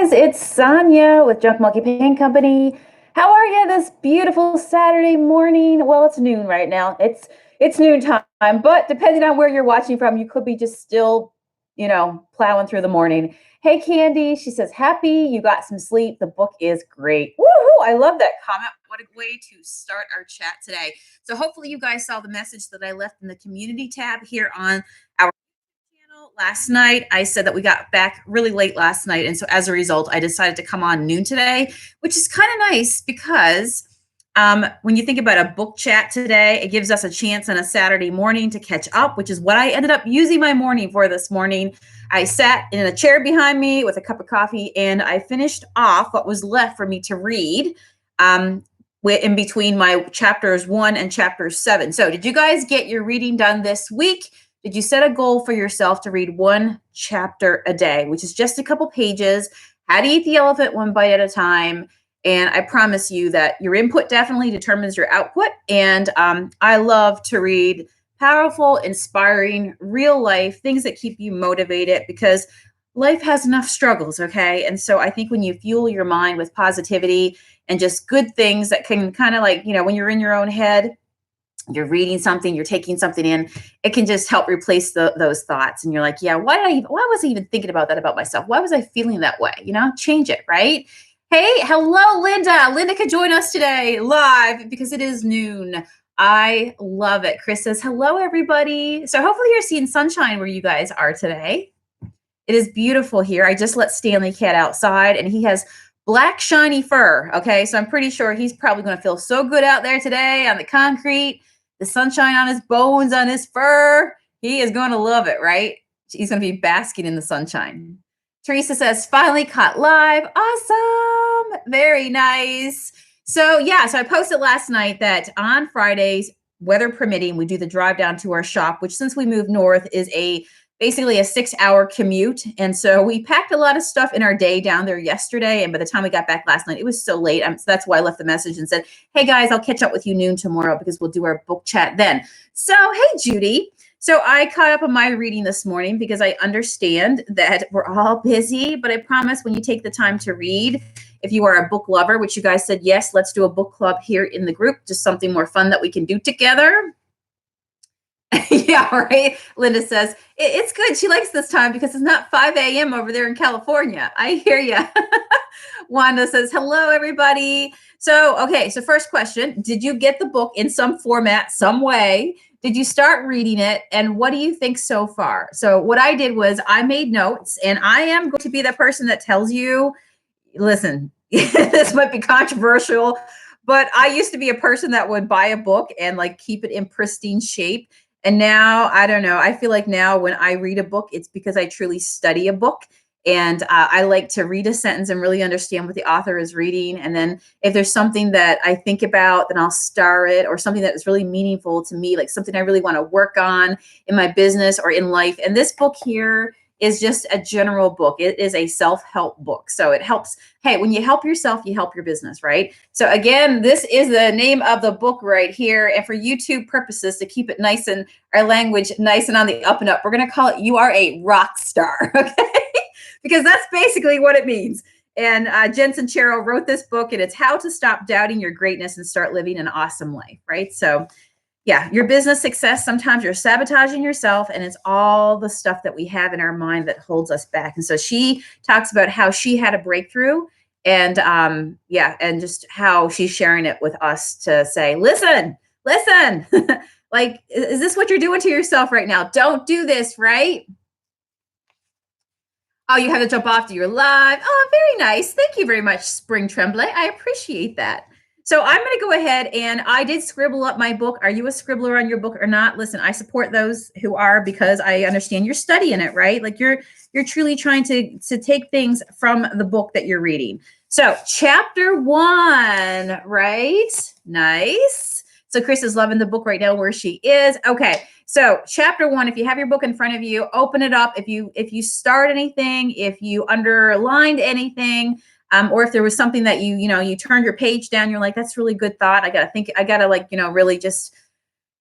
guys, it's Sonia with Junk Monkey Paint Company. How are you this beautiful Saturday morning? Well, it's noon right now. It's noon time, but depending on where you're watching from, you could be just still, plowing through the morning. Hey, Candy, she says, happy you got some sleep. The book is great. Woohoo! I love that comment. What a way to start our chat today. So hopefully you guys saw the message that I left in the community tab here on our channel last night. I said that we got back really late last night. And so as a result, I decided to come on noon today, which is kind of nice because when you think about a book chat today, it gives us a chance on a Saturday morning to catch up, which is what I ended up using my morning for this morning. I sat in a chair behind me with a cup of coffee and I finished off what was left for me to read in between my chapters 1 and chapter 7. So did you guys get your reading done this week? Did you set a goal for yourself to read 1 chapter a day, which is just a couple pages? How to eat the elephant one bite at a time. And I promise you that your input definitely determines your output. And I love to read powerful, inspiring, real life things that keep you motivated because life has enough struggles, okay? And so I think when you fuel your mind with positivity and just good things that can kind of like, when you're in your own head, you're reading something, you're taking something in, it can just help replace those thoughts. And you're like, yeah, why was I even thinking about that about myself? Why was I feeling that way? Change it, right? Hey, hello, Linda. Linda could join us today live because it is noon. I love it. Chris says, hello, everybody. So hopefully you're seeing sunshine where you guys are today. It is beautiful here. I just let Stanley Cat outside and he has black shiny fur. Okay, so I'm pretty sure he's probably going to feel so good out there today on the concrete, the sunshine on his bones, on his fur. He is going to love it, right? He's going to be basking in the sunshine. Teresa says, finally caught live. Awesome. Very nice. So I posted last night that on Fridays, weather permitting, we do the drive down to our shop, which since we moved north is basically a 6-hour commute. And so we packed a lot of stuff in our day down there yesterday. And by the time we got back last night, it was so late. So that's why I left the message and said, hey guys, I'll catch up with you noon tomorrow because we'll do our book chat then. So, hey, Judy. So I caught up on my reading this morning because I understand that we're all busy, but I promise when you take the time to read, if you are a book lover, which you guys said, yes, let's do a book club here in the group, just something more fun that we can do together. Yeah, right. Linda says, it's good. She likes this time because it's not 5 a.m. over there in California. I hear you. Wanda says, hello, everybody. So first question, did you get the book in some format, some way? Did you start reading it? And what do you think so far? So what I did was I made notes, and I am going to be the person that tells you, listen, this might be controversial, but I used to be a person that would buy a book and like keep it in pristine shape. And now, I don't know, I feel like now when I read a book, it's because I truly study a book. And I like to read a sentence and really understand what the author is reading. And then if there's something that I think about, then I'll star it, or something that is really meaningful to me, like something I really want to work on in my business or in life. And this book here is just a general book. It is a self-help book. So it helps. Hey, when you help yourself, you help your business, right? So again, this is the name of the book right here. And for YouTube purposes, to keep it nice and our language nice and on the up and up, we're going to call it, you are a rock star. Okay. Because that's basically what it means. And Jen Sincero wrote this book, and it's how to stop doubting your greatness and start living an awesome life, right? So yeah, your business success, sometimes you're sabotaging yourself, and it's all the stuff that we have in our mind that holds us back. And so she talks about how she had a breakthrough, and and just how she's sharing it with us to say, listen, like, is this what you're doing to yourself right now? Don't do this, right? Oh, you have to jump off to your live. Oh, very nice. Thank you very much, Spring Tremblay. I appreciate that. So I'm going to go ahead, and I did scribble up my book. Are you a scribbler on your book or not? Listen, I support those who are because I understand you're studying it, right? Like you're truly trying to take things from the book that you're reading. So chapter 1, right? Nice. So Chris is loving the book right now where she is. Okay. So chapter 1, if you have your book in front of you, open it up. If you start anything, if you underlined anything, or if there was something that you turned your page down, you're like, that's really good thought. I got to really just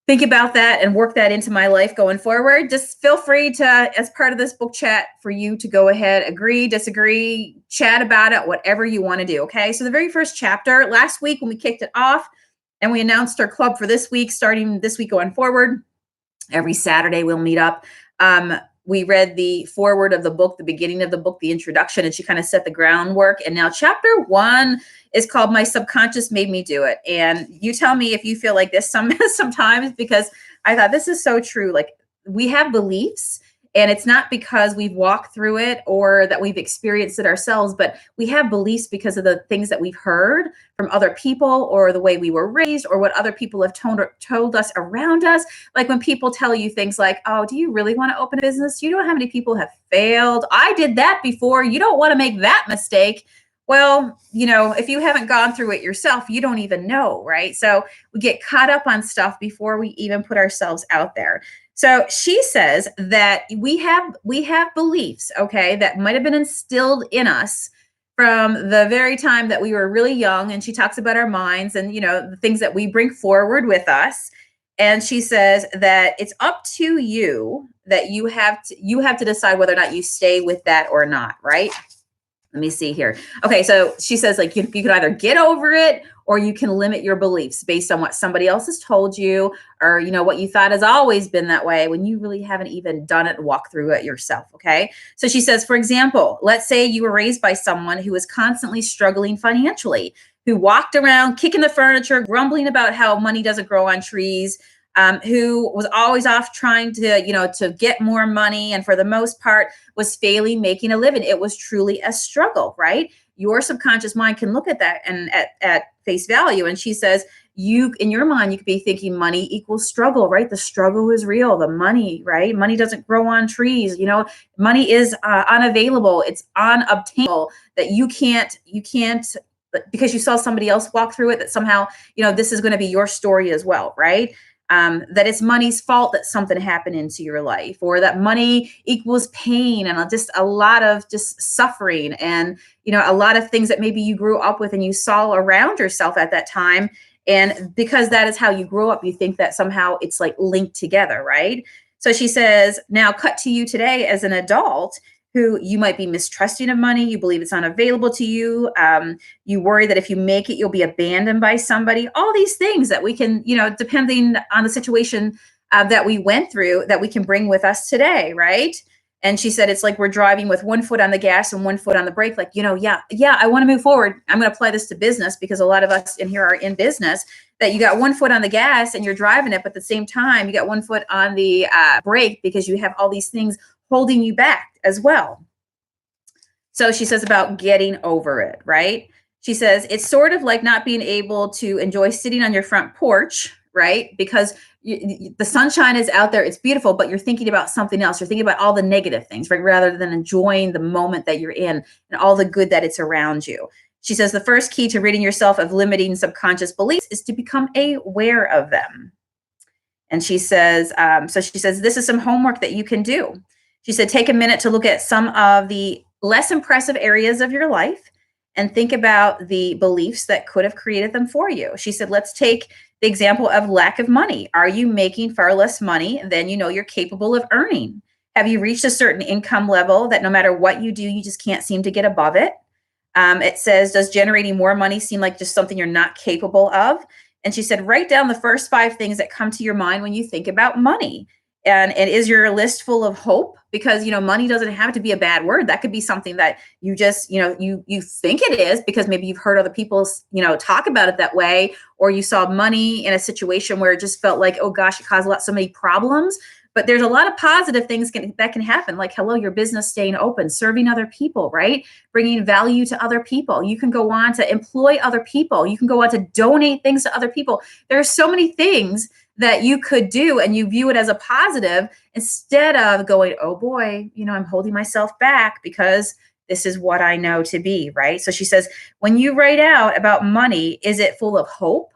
think about that and work that into my life going forward. Just feel free to, as part of this book chat, for you to go ahead, agree, disagree, chat about it, whatever you want to do. Okay. So the very first chapter, last week when we kicked it off and we announced our club for this week, starting this week going forward, every Saturday we'll meet up. We read the foreword of the book, the beginning of the book, the introduction, and she kind of set the groundwork. And now chapter 1 is called My Subconscious Made Me Do It. And you tell me if you feel like this sometimes, because I thought this is so true. Like, we have beliefs, and it's not because we've walked through it or that we've experienced it ourselves, but we have beliefs because of the things that we've heard from other people, or the way we were raised, or what other people have told us around us. Like when people tell you things like, oh, do you really want to open a business? You know how many people have failed? I did that before. You don't want to make that mistake. Well, if you haven't gone through it yourself, you don't even know, right? So we get caught up on stuff before we even put ourselves out there. So she says that we have beliefs, okay, that might have been instilled in us from the very time that we were really young. And she talks about our minds and, the things that we bring forward with us. And she says that it's up to you, that you have to decide whether or not you stay with that or not, right? Let me see here. Okay, so she says, like, you can either get over it, or you can limit your beliefs based on what somebody else has told you, or what you thought has always been that way, when you really haven't even done it and walked through it yourself. Okay, so she says, for example, let's say you were raised by someone who was constantly struggling financially, who walked around kicking the furniture, grumbling about how money doesn't grow on trees, who was always off trying to get more money, and for the most part was failing making a living. It was truly a struggle, right? Your subconscious mind can look at that and at face value. And she says, in your mind, you could be thinking money equals struggle, right? The struggle is real. The money, right? Money doesn't grow on trees. Money is unavailable. It's unobtainable, that you can't, because you saw somebody else walk through it, that somehow, this is going to be your story as well, right? That it's money's fault that something happened into your life, or that money equals pain and just a lot of just suffering, and a lot of things that maybe you grew up with and you saw around yourself at that time. And because that is how you grow up, you think that somehow it's like linked together, right? So she says, now cut to you today as an adult, who you might be mistrusting of money. You believe it's unavailable to you. You worry that if you make it, you'll be abandoned by somebody. All these things that we can, depending on the situation that we went through, that we can bring with us today, right? And she said, it's like we're driving with one foot on the gas and one foot on the brake. Like, yeah, I want to move forward. I'm going to apply this to business, because a lot of us in here are in business, that you got one foot on the gas and you're driving it, but at the same time, you got one foot on the brake, because you have all these things holding you back as well. So she says about getting over it, right? She says, it's sort of like not being able to enjoy sitting on your front porch, right? Because the sunshine is out there, it's beautiful, but you're thinking about something else. You're thinking about all the negative things, right? Rather than enjoying the moment that you're in and all the good that it's around you. She says, the first key to ridding yourself of limiting subconscious beliefs is to become aware of them. And she says, this is some homework that you can do. She said, take a minute to look at some of the less impressive areas of your life and think about the beliefs that could have created them for you. She said, let's take the example of lack of money. Are you making far less money than you're capable of earning? Have you reached a certain income level that no matter what you do, you just can't seem to get above it? It says, does generating more money seem like just something you're not capable of? And she said, write down the first 5 things that come to your mind when you think about money. And is your list full of hope? Because, money doesn't have to be a bad word. That could be something that you just, you think it is because maybe you've heard other people, talk about it that way, or you saw money in a situation where it just felt like, oh gosh, it caused so many problems. But there's a lot of positive things that can happen, like, hello, your business staying open, serving other people, right? Bringing value to other people. You can go on to employ other people. You can go on to donate things to other people. There are so many things that you could do, and you view it as a positive instead of going, oh boy, I'm holding myself back because this is what I know to be, right? So she says, when you write out about money, is it full of hope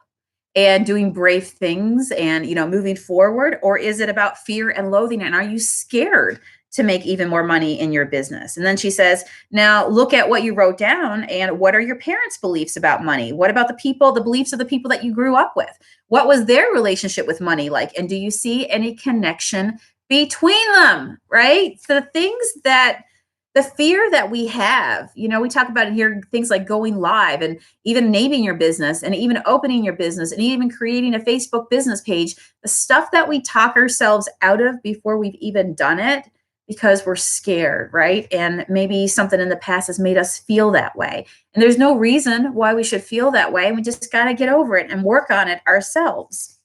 and doing brave things and, moving forward? Or is it about fear and loathing? And are you scared to make even more money in your business. And then she says, now look at what you wrote down and what are your parents' beliefs about money? What about the beliefs of the people that you grew up with? What was their relationship with money like? And do you see any connection between them, right? The things that the fear that we have, we talk about it here, things like going live and even naming your business and even opening your business and even creating a Facebook business page, the stuff that we talk ourselves out of before we've even done it because we're scared, right? And maybe something in the past has made us feel that way. And there's no reason why we should feel that way. We just got to get over it and work on it ourselves.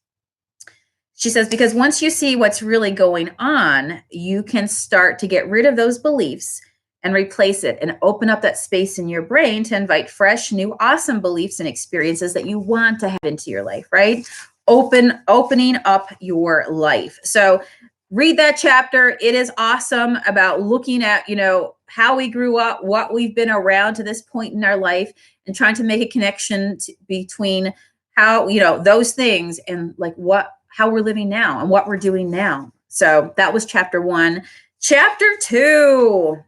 She says, because once you see what's really going on, you can start to get rid of those beliefs and replace it and open up that space in your brain to invite fresh, new, awesome beliefs and experiences that you want to have into your life, right? Opening up your life. So read that chapter. It is awesome about looking at, how we grew up, what we've been around to this point in our life and trying to make a connection between how, those things and like how we're living now and what we're doing now. So that was chapter 1. Chapter 2.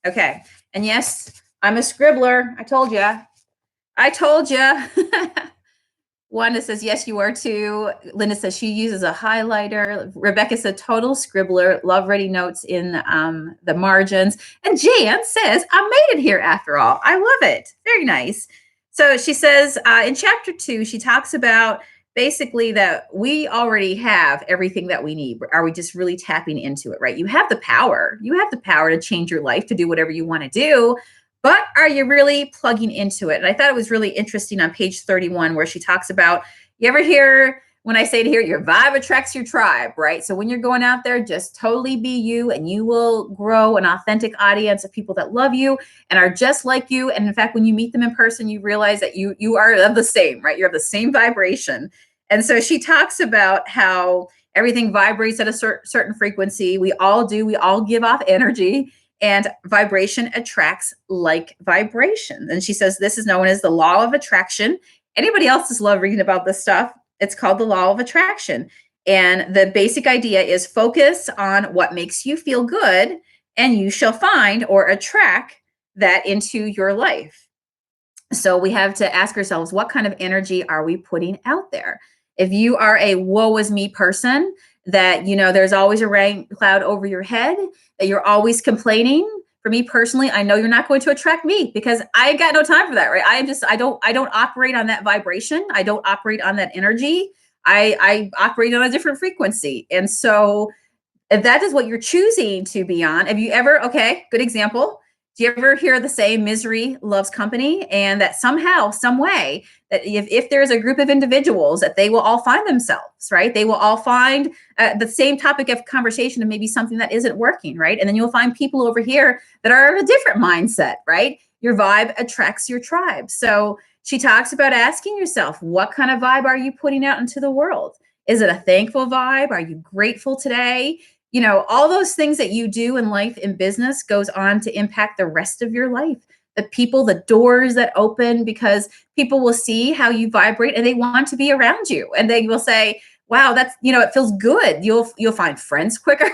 Okay. And yes, I'm a scribbler. I told you. Wanda says, yes, you are too. Linda says she uses a highlighter. Rebecca said, total scribbler. Love writing notes in the margins. And Jan says, I made it here after all. I love it. Very nice. So she says in chapter 2, she talks about basically that we already have everything that we need. Are we just really tapping into it, right? You have the power. You have the power to change your life, to do whatever you want to do. But are you really plugging into it? And I thought it was really interesting on page 31 where she talks about, you ever hear when I say to here, your vibe attracts your tribe, right? So when you're going out there, just totally be you and you will grow an authentic audience of people that love you and are just like you. And in fact, when you meet them in person, you realize that you are of the same, right? You're of the same vibration. And so she talks about how everything vibrates at a certain frequency. We all do. We all give off energy. And vibration attracts like vibration. And she says this is known as the law of attraction. Anybody else just love reading about this stuff? It's called the law of attraction. And the basic idea is focus on what makes you feel good, and you shall find or attract that into your life. So we have to ask ourselves, what kind of energy are we putting out there? If you are a woe is me person, that, there's always a rain cloud over your head, that you're always complaining. For me personally, I know you're not going to attract me because I got no time for that, right? I don't operate on that vibration. I don't operate on that energy. I operate on a different frequency. And so if that is what you're choosing to be on, good example. Do you ever hear the saying misery loves company? And that somehow, some way, that if there's a group of individuals that they will all find themselves, right? They will all find the same topic of conversation and maybe something that isn't working, right? And then you'll find people over here that are of a different mindset, right? Your vibe attracts your tribe. So she talks about asking yourself, what kind of vibe are you putting out into the world? Is it a thankful vibe? Are you grateful today? All those things that you do in life, in business, goes on to impact the rest of your life. The people, the doors that open, because people will see how you vibrate and they want to be around you. And they will say, wow, that's, it feels good. You'll find friends quicker.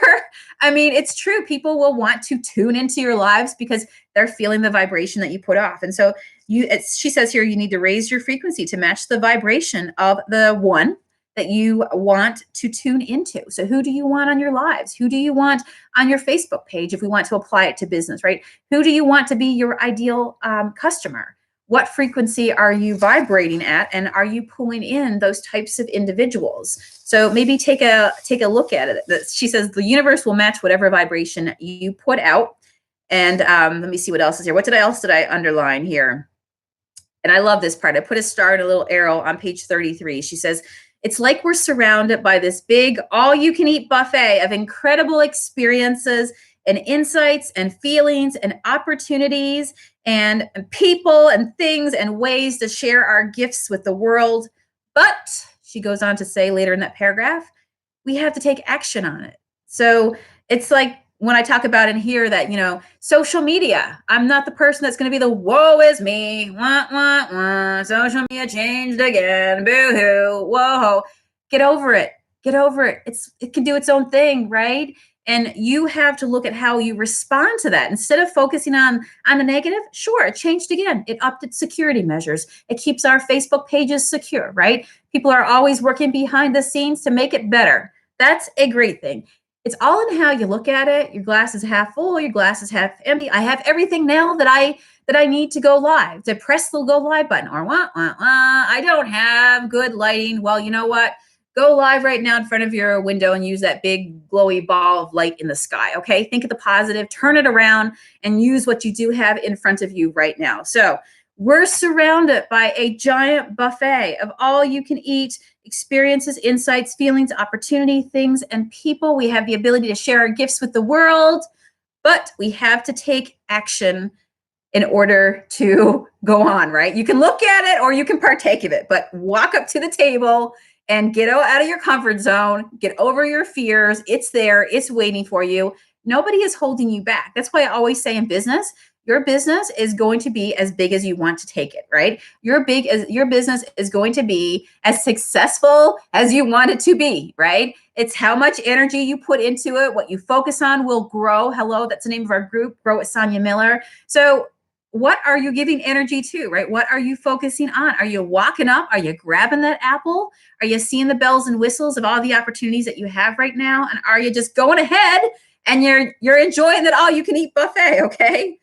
I mean, it's true. People will want to tune into your lives because they're feeling the vibration that you put off. And so she says here, you need to raise your frequency to match the vibration of the one that you want to tune into. So who do you want on your lives? Who do you want on your Facebook page if we want to apply it to business, right? Who do you want to be your ideal customer? What frequency are you vibrating at? And are you pulling in those types of individuals? So maybe take a look at it. She says the universe will match whatever vibration you put out. And let me see what else is here. What else did I underline here? And I love this part. I put a star and a little arrow on page 33. She says, it's like we're surrounded by this big all-you-can-eat buffet of incredible experiences and insights and feelings and opportunities and people and things and ways to share our gifts with the world. But, she goes on to say later in that paragraph, we have to take action on it. So it's like when I talk about in here that, social media, I'm not the person that's going to be the woe is me, wah, wah, wah, social media changed again, boo-hoo, whoa. Get over it. It can do its own thing, right? And you have to look at how you respond to that. Instead of focusing on the negative, sure, it changed again. It upped its security measures. It keeps our Facebook pages secure, right? People are always working behind the scenes to make it better. That's a great thing. It's all in how you look at it. Your glass is half full, your glass is half empty. I have everything now that I need to go live, to press the go live button, or I don't have good lighting. Well, you know what? Go live right now in front of your window and use that big glowy ball of light in the sky. Okay. Think of the positive, turn it around, and use what you do have in front of you right now. So we're surrounded by a giant buffet of all you can eat experiences, insights, feelings, opportunity, things, and people. We have the ability to share our gifts with the world, but we have to take action in order to go on, right? You can look at it or you can partake of it, but walk up to the table and get out of your comfort zone, get over your fears. It's there, it's waiting for you. Nobody is holding you back. That's why I always say in business, your business is going to be as big as you want to take it, right? Your business is going to be as successful as you want it to be, right? It's how much energy you put into it. What you focus on will grow. Hello, that's the name of our group, Grow with Sonia Miller. So what are you giving energy to, right? What are you focusing on? Are you walking up? Are you grabbing that apple? Are you seeing the bells and whistles of all the opportunities that you have right now? And are you just going ahead and you're enjoying that all you can eat buffet, okay?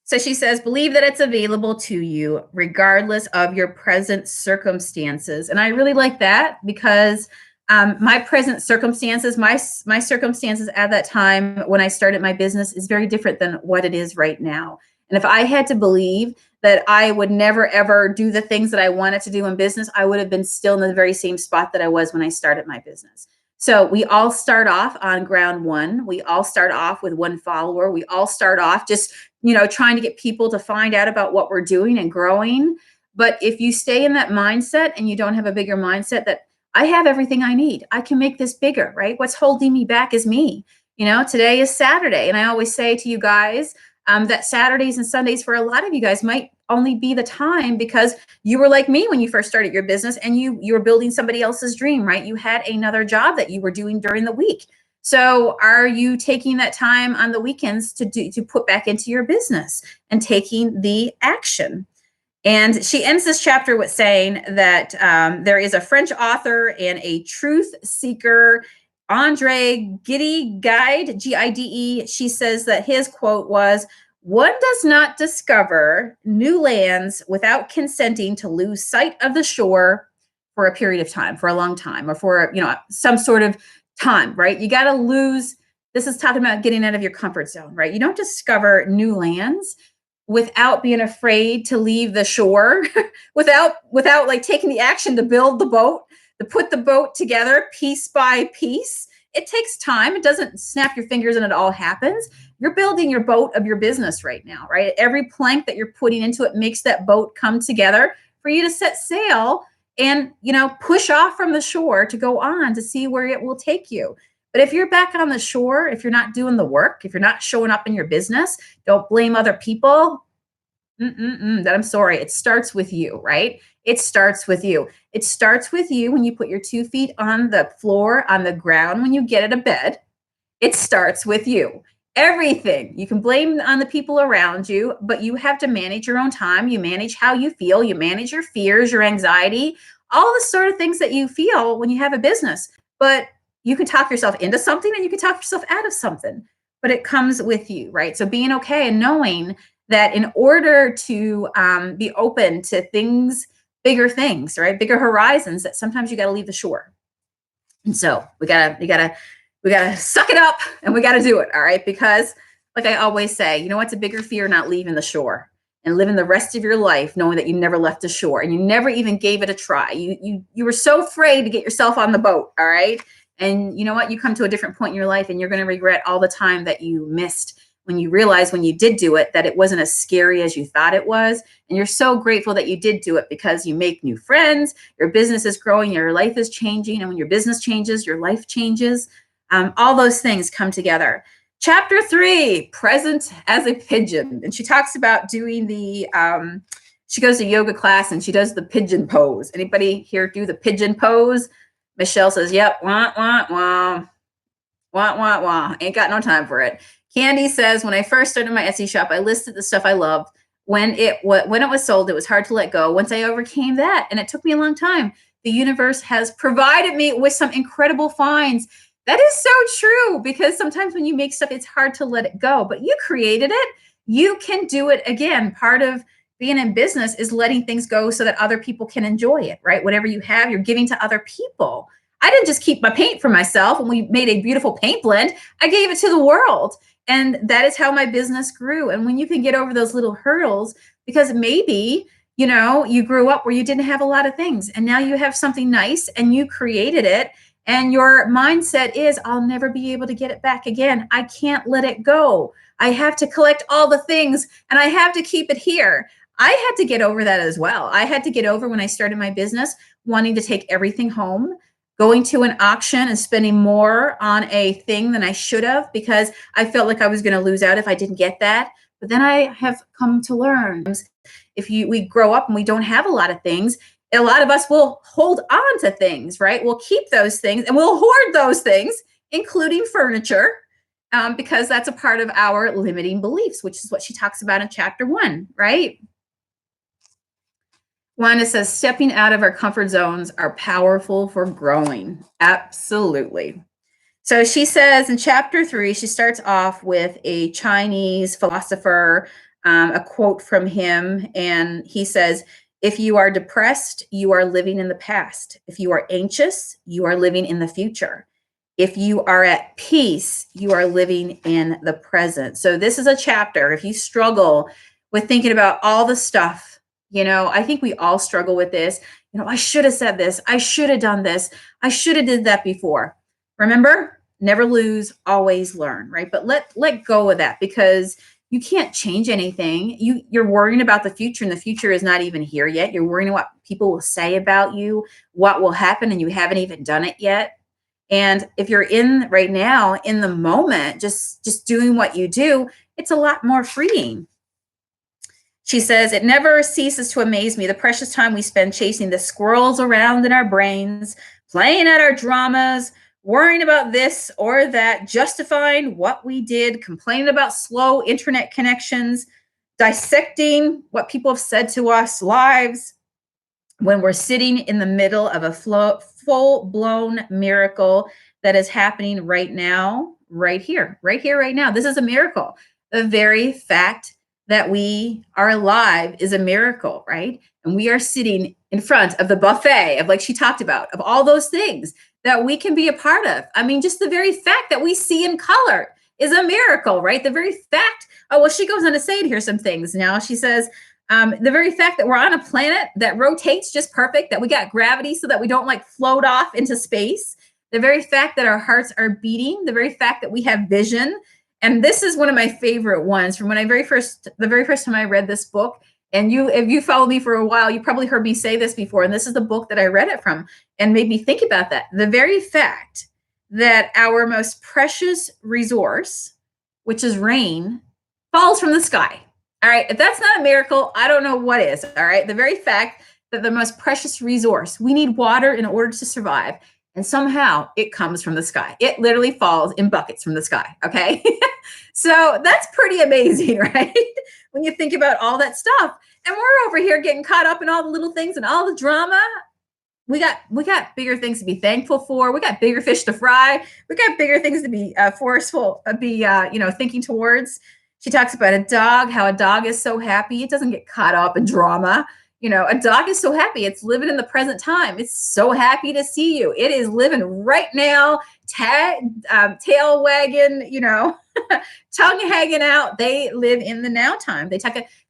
So she says, believe that it's available to you regardless of your present circumstances. And I really like that because my present circumstances, my circumstances at that time when I started my business is very different than what it is right now. And if I had to believe that I would never, ever do the things that I wanted to do in business, I would have been still in the very same spot that I was when I started my business. So we all start off on ground one. We all start off with one follower. We all start off just, trying to get people to find out about what we're doing and growing. But if you stay in that mindset and you don't have a bigger mindset that I have everything I need, I can make this bigger, right? What's holding me back is me. Today is Saturday. And I always say to you guys that Saturdays and Sundays for a lot of you guys might only be the time because you were like me when you first started your business and you were building somebody else's dream, right? You had another job that you were doing during the week. So are you taking that time on the weekends to put back into your business and taking the action? And she ends this chapter with saying that there is a French author and a truth seeker, Andre Gide, Gide. She says that his quote was, "One does not discover new lands without consenting to lose sight of the shore for a period of time, for a long time, or for some sort of time, right? You got to lose." This is talking about getting out of your comfort zone, right? You don't discover new lands without being afraid to leave the shore, without like taking the action to build the boat, to put the boat together piece by piece. It takes time. It doesn't snap your fingers and it all happens. You're building your boat of your business right now, right? Every plank that you're putting into it makes that boat come together for you to set sail and, push off from the shore to go on to see where it will take you. But if you're back on the shore, if you're not doing the work, if you're not showing up in your business, don't blame other people. That I'm sorry. It starts with you, right? It starts with you. It starts with you when you put your 2 feet on the floor, on the ground, when you get out of bed. It starts with you. Everything you can blame on the people around you, but you have to manage your own time. You manage how you feel. You manage your fears, your anxiety, all the sort of things that you feel when you have a business. But you can talk yourself into something and you can talk yourself out of something, but it comes with you, right? So being okay and knowing that in order to be open to things, bigger things, right? Bigger horizons, that sometimes you got to leave the shore. And so we gotta suck it up and we got to do it. All right. Because like I always say, what's a bigger fear? Not leaving the shore and living the rest of your life knowing that you never left the shore and you never even gave it a try. You were so afraid to get yourself on the boat. All right. And you know what? You come to a different point in your life and you're going to regret all the time that you missed when you realize when you did do it, that it wasn't as scary as you thought it was. And you're so grateful that you did do it because you make new friends, your business is growing, your life is changing. And when your business changes, your life changes. All those things come together. Chapter 3, present as a pigeon. And she talks about doing she goes to yoga class and she does the pigeon pose. Anybody here do the pigeon pose? Michelle says, yep, wah, wah, wah. Wah, wah, wah. Ain't got no time for it. Candy says, when I first started my Etsy shop, I listed the stuff I loved. When it was sold, it was hard to let go. Once I overcame that, and it took me a long time, the universe has provided me with some incredible finds. That is so true, because sometimes when you make stuff, it's hard to let it go, but you created it. You can do it again. Part of being in business is letting things go so that other people can enjoy it, right? Whatever you have, you're giving to other people. I didn't just keep my paint for myself. When we made a beautiful paint blend, I gave it to the world. And that is how my business grew. And when you can get over those little hurdles, because maybe, you grew up where you didn't have a lot of things and now you have something nice and you created it. And your mindset is, I'll never be able to get it back again. I can't let it go. I have to collect all the things and I have to keep it here. I had to get over that as well. I had to get over, when I started my business, wanting to take everything home, going to an auction and spending more on a thing than I should have, because I felt like I was going to lose out if I didn't get that. But then I have come to learn, if we grow up and we don't have a lot of things, a lot of us will hold on to things, right? We'll keep those things and we'll hoard those things, including furniture, because that's a part of our limiting beliefs, which is what she talks about in chapter 1, right? Wanda says, stepping out of our comfort zones are powerful for growing. Absolutely. So she says in chapter 3, she starts off with a Chinese philosopher, a quote from him. And he says, if you are depressed, you are living in the past. If you are anxious, you are living in the future. If you are at peace, you are living in the present. So this is a chapter. If you struggle with thinking about all the stuff, I think we all struggle with this. I should have said this. I should have done this. I should have did that before. Remember, never lose, always learn, right? But let go of that, because you can't change anything. You're worrying about the future, and the future is not even here yet. You're worrying what people will say about you, what will happen, and you haven't even done it yet. And if you're in right now, in the moment, just doing what you do, it's a lot more freeing. She says, it never ceases to amaze me, the precious time we spend chasing the squirrels around in our brains, playing at our dramas, worrying about this or that, justifying what we did, complaining about slow internet connections, dissecting what people have said to us lives, when we're sitting in the middle of a full-blown miracle that is happening right now, right here, right now. This is a miracle. The very fact that we are alive is a miracle, right? And we are sitting in front of the buffet of, like she talked about, of all those things that we can be a part of. I mean, just the very fact that we see in color is a miracle, right? The very fact, she goes on to say it here, some things now. She says, the very fact that we're on a planet that rotates just perfect, that we got gravity so that we don't float off into space, the very fact that our hearts are beating, the very fact that we have vision. And this is one of my favorite ones from when the very first time I read this book. And if you followed me for a while, you probably heard me say this before. And this is the book that I read it from and made me think about that. The very fact that our most precious resource, which is rain, falls from the sky. All right. If that's not a miracle, I don't know what is. All right. The very fact that the most precious resource, we need water in order to survive. And somehow it comes from the sky. It literally falls in buckets from the sky. Okay. So that's pretty amazing, right? When you think about all that stuff. And we're over here getting caught up in all the little things and all the drama. We got bigger things to be thankful for. We got bigger fish to fry. We got bigger things to be thinking towards. She talks about a dog, how a dog is so happy. It doesn't get caught up in drama. A dog is so happy. It's living in the present time. It's so happy to see you. It is living right now, tail wagging, tongue hanging out. They live in the now time.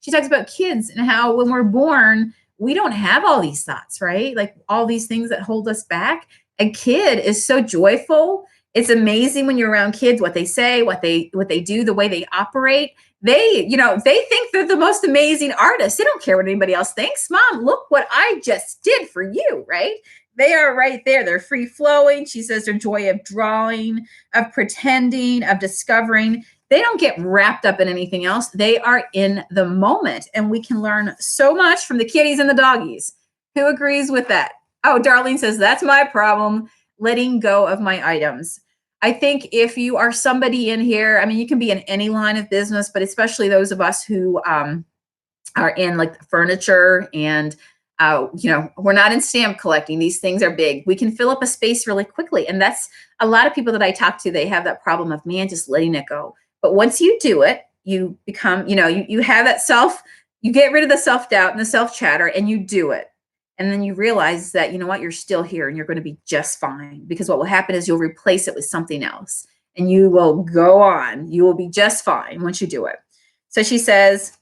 She talks about kids and how when we're born, we don't have all these thoughts, right? Like all these things that hold us back. A kid is so joyful. It's amazing when you're around kids, what they say, what they do, the way they operate. They think they're the most amazing artists. They don't care what anybody else thinks. Mom, look what I just did for you, right? They are right there. They're free flowing. She says their joy of drawing, of pretending, of discovering. They don't get wrapped up in anything else. They are in the moment. And we can learn so much from the kitties and the doggies. Who agrees with that? Oh, Darlene says, that's my problem, letting go of my items. I think if you are somebody in here, I mean, you can be in any line of business, but especially those of us who are in like furniture and we're not in stamp collecting. These things are big. We can fill up a space really quickly. And that's a lot of people that I talk to, they have that problem of, man, just letting it go. But once you do it, you become, you have that you get rid of the self-doubt and the self-chatter and you do it. And then you realize that, you know what, you're still here and you're going to be just fine, because what will happen is you'll replace it with something else and you will go on. You will be just fine once you do it. So she says,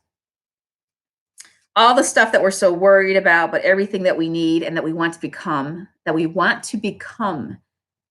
all the stuff that we're so worried about, but everything that we need and that we want to become,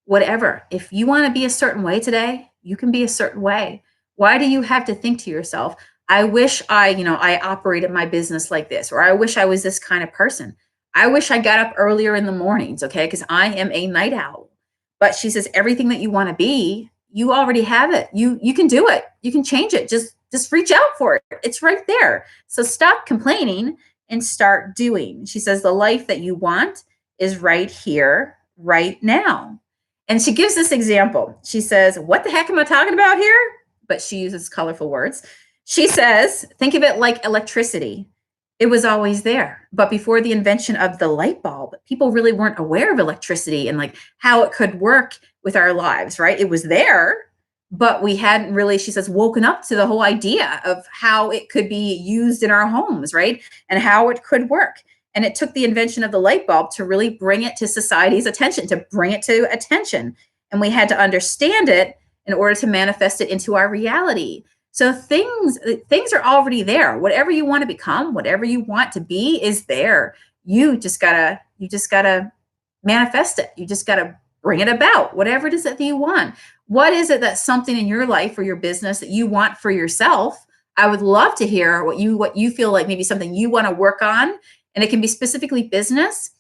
whatever. If you want to be a certain way today, you can be a certain way. Why do you have to think to yourself, I wish I operated my business like this, or I wish I was this kind of person. I wish I got up earlier in the mornings, okay? Because I am a night owl. But she says, everything that you want to be, you already have it. You can do it. You can change it. Just reach out for it. It's right there. So stop complaining and start doing. She says, the life that you want is right here, right now. And she gives this example. She says, what the heck am I talking about here? But she uses colorful words. She says, think of it like electricity. It was always there. But before the invention of the light bulb, people really weren't aware of electricity and like how it could work with our lives, right? It was there, but we hadn't really, she says, woken up to the whole idea of how it could be used in our homes, right? And how it could work. And it took the invention of the light bulb to really bring it to society's attention, to bring it to attention. And we had to understand it in order to manifest it into our reality. So things are already there. Whatever you want to become, whatever you want to be is there. You just gotta manifest it. You just gotta bring it about, whatever it is that you want. What is it that's something in your life or your business that you want for yourself? I would love to hear what you feel like maybe something you want to work on. And it can be specifically business,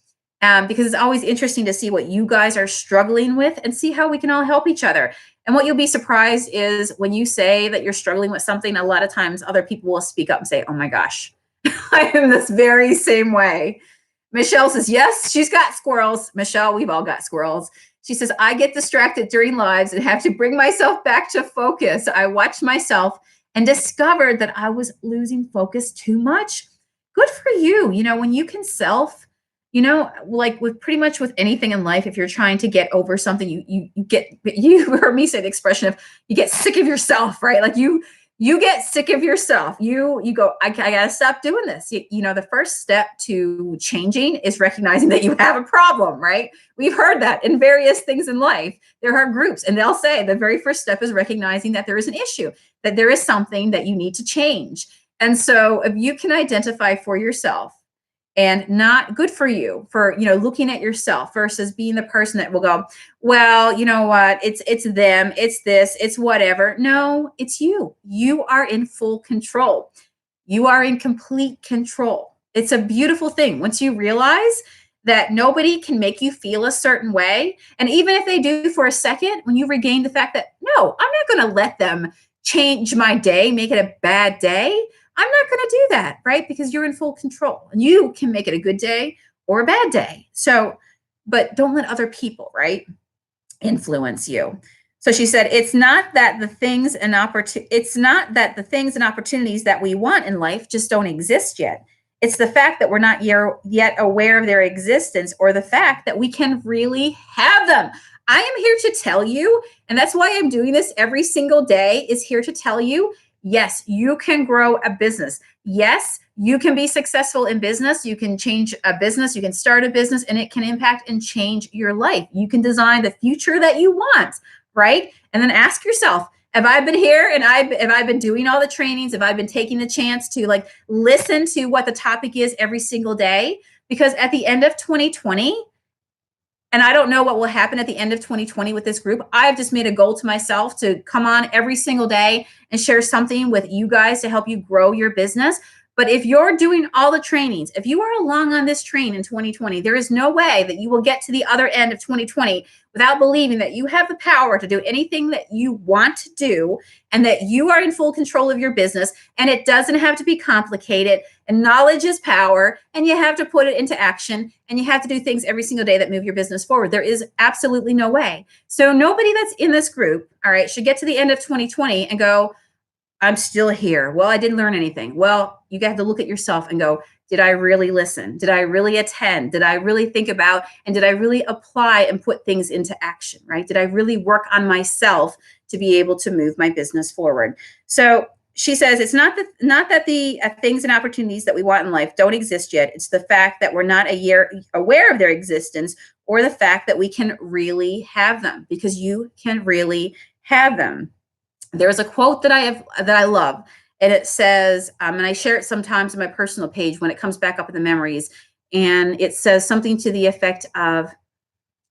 because it's always interesting to see what you guys are struggling with and see how we can all help each other. And what you'll be surprised is when you say that you're struggling with something, a lot of times other people will speak up and say, oh my gosh, I am this very same way. Michelle says, yes, she's got squirrels. Michelle, we've all got squirrels. She says, I get distracted during lives and have to bring myself back to focus. I watched myself and discovered that I was losing focus too much. Good for you. When you can like with pretty much with anything in life, if you're trying to get over something, you heard me say the expression of you get sick of yourself, right? Like you get sick of yourself. You go, I gotta stop doing this. The first step to changing is recognizing that you have a problem, right? We've heard that in various things in life. There are groups and they'll say the very first step is recognizing that there is an issue, that there is something that you need to change. And so if you can identify for yourself, and not good for you for, looking at yourself versus being the person that will go, well, you know what? It's them, it's this, it's whatever. No, it's you. You are in full control. You are in complete control. It's a beautiful thing. Once you realize that nobody can make you feel a certain way. And even if they do for a second, when you regain the fact that, no, I'm not going to let them change my day, make it a bad day. I'm not going to do that, right? Because you're in full control and you can make it a good day or a bad day. So, but don't let other people, right, influence you. So she said, it's not that the things and opportunities that we want in life just don't exist yet. It's the fact that we're not yet aware of their existence, or the fact that we can really have them. I am here to tell you, and that's why I'm doing this every single day, is here to tell you, yes, you can grow a business. Yes, you can be successful in business. You can change a business. You can start a business and it can impact and change your life. You can design the future that you want, right? And then ask yourself, have I been here and have I been doing all the trainings? Have I been taking the chance to like listen to what the topic is every single day? Because at the end of 2020, and I don't know what will happen at the end of 2020 with this group. I've just made a goal to myself to come on every single day and share something with you guys to help you grow your business. But if you're doing all the trainings, if you are along on this train in 2020, there is no way that you will get to the other end of 2020 without believing that you have the power to do anything that you want to do and that you are in full control of your business. And it doesn't have to be complicated. And knowledge is power. And you have to put it into action. And you have to do things every single day that move your business forward. There is absolutely no way. So nobody that's in this group, all right, should get to the end of 2020 and go, I'm still here. Well, I didn't learn anything. Well, you have to look at yourself and go, did I really listen? Did I really attend? Did I really think about, and did I really apply and put things into action, right? Did I really work on myself to be able to move my business forward? So she says, it's not that the things and opportunities that we want in life don't exist yet. It's the fact that we're not aware of their existence, or the fact that we can really have them, because you can really have them. There's a quote that I love, and it says, and I share it sometimes on my personal page when it comes back up in the memories, and it says something to the effect of,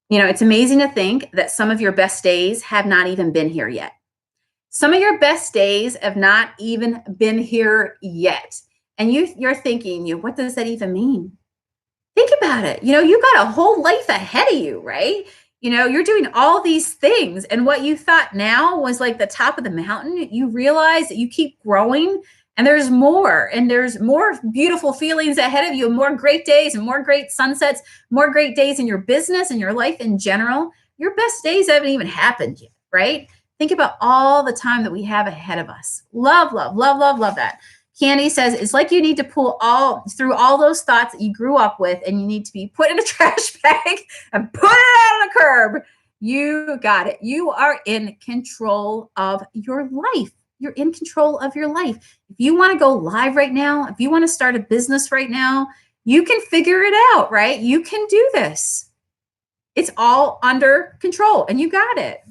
it's amazing to think that some of your best days have not even been here yet. Some of your best days have not even been here yet. And you're thinking, what does that even mean? Think about it. You got a whole life ahead of you, right? You're doing all these things, and what you thought now was like the top of the mountain, you realize that you keep growing, and there's more beautiful feelings ahead of you, and more great days and more great sunsets, more great days in your business and your life in general. Your best days haven't even happened yet, right? Think about all the time that we have ahead of us. Love, love, love, love, love that. Candy says, it's like you need to pull through all those thoughts that you grew up with, and you need to be put in a trash bag and put it out on a curb. You got it. You are in control of your life. You're in control of your life. If you want to go live right now, if you want to start a business right now, you can figure it out, right? You can do this. It's all under control, and you got it.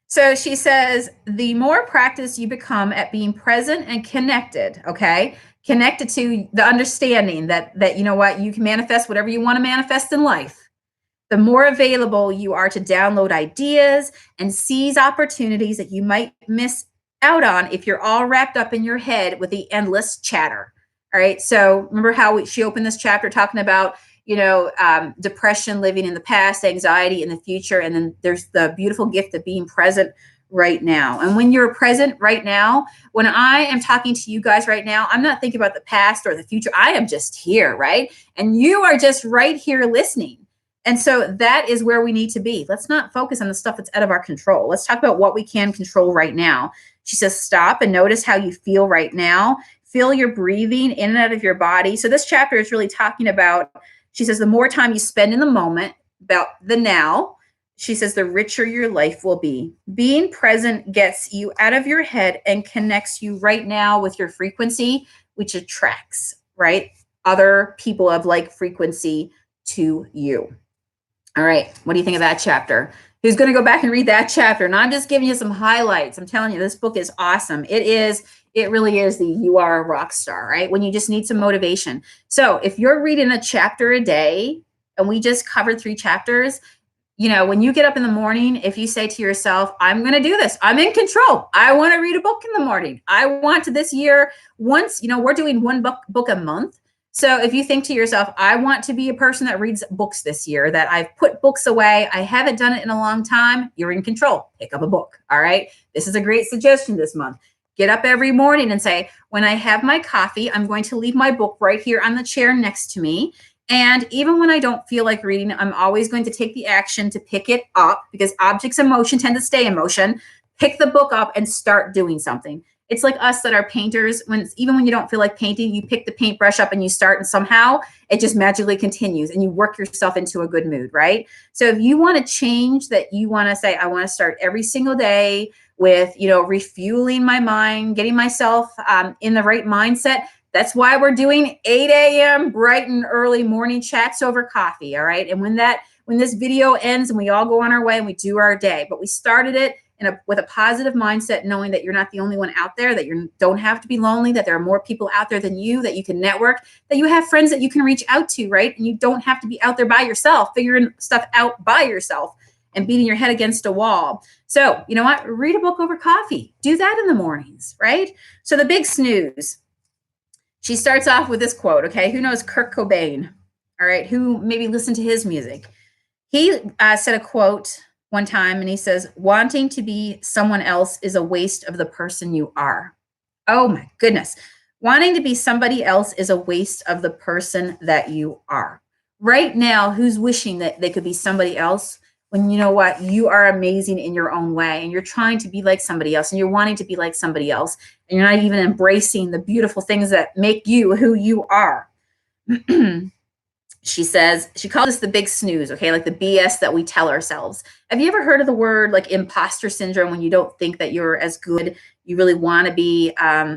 So she says, the more practice you become at being present and connected, okay? Connected to the understanding that you can manifest whatever you want to manifest in life. The more available you are to download ideas and seize opportunities that you might miss out on if you're all wrapped up in your head with the endless chatter. All right. So remember how she opened this chapter talking about depression, living in the past, anxiety in the future. And then there's the beautiful gift of being present right now. And when you're present right now, when I am talking to you guys right now, I'm not thinking about the past or the future. I am just here, right? And you are just right here listening. And so that is where we need to be. Let's not focus on the stuff that's out of our control. Let's talk about what we can control right now. She says, stop and notice how you feel right now. Feel your breathing in and out of your body. So this chapter is really talking about, she says, the more time you spend in the moment, about the now, she says, the richer your life will be. Being present gets you out of your head and connects you right now with your frequency, which attracts, right, other people of like frequency to you. All right. What do you think of that chapter? Who's going to go back and read that chapter? And I'm just giving you some highlights. I'm telling you, this book is awesome. It really is the You Are a Rock Star, right? When you just need some motivation. So if you're reading a chapter a day, and we just covered 3 chapters, when you get up in the morning, if you say to yourself, I'm going to do this, I'm in control. I want to read a book in the morning. I want to this year, once, we're doing one book a month. So if you think to yourself, I want to be a person that reads books this year, that I've put books away, I haven't done it in a long time, you're in control. Pick up a book. All right. This is a great suggestion this month. Get up every morning and say, when I have my coffee, I'm going to leave my book right here on the chair next to me. And even when I don't feel like reading, I'm always going to take the action to pick it up, because objects in motion tend to stay in motion. Pick the book up and start doing something. It's like us that are painters. Even when you don't feel like painting, you pick the paintbrush up and you start, and somehow it just magically continues, and you work yourself into a good mood, right? So if you want to change that, you want to say, I want to start every single day with, refueling my mind, getting myself in the right mindset. That's why we're doing 8 a.m. bright and early morning chats over coffee. All right. And when this video ends and we all go on our way and we do our day, but we started it with a positive mindset, knowing that you're not the only one out there, that you don't have to be lonely, that there are more people out there than you, that you can network, that you have friends that you can reach out to, right? And you don't have to be out there by yourself, figuring stuff out by yourself. and beating your head against a wall. So, you know what? Read a book over coffee. Do that in the mornings, right? So the big snooze. She starts off with this quote, okay? Who knows Kurt Cobain? All right, who maybe listened to his music? He said a quote one time, and he says, wanting to be someone else is a waste of the person you are. Oh my goodness. Wanting to be somebody else is a waste of the person that you are. Right now, who's wishing that they could be somebody else when you know what? You are amazing in your own way, and you're trying to be like somebody else, and you're wanting to be like somebody else, and you're not even embracing the beautiful things that make you who you are. She says, she calls this the big snooze, okay? Like the BS that we tell ourselves. Have you ever heard of the word like imposter syndrome, when you don't think that you're as good, you really want to be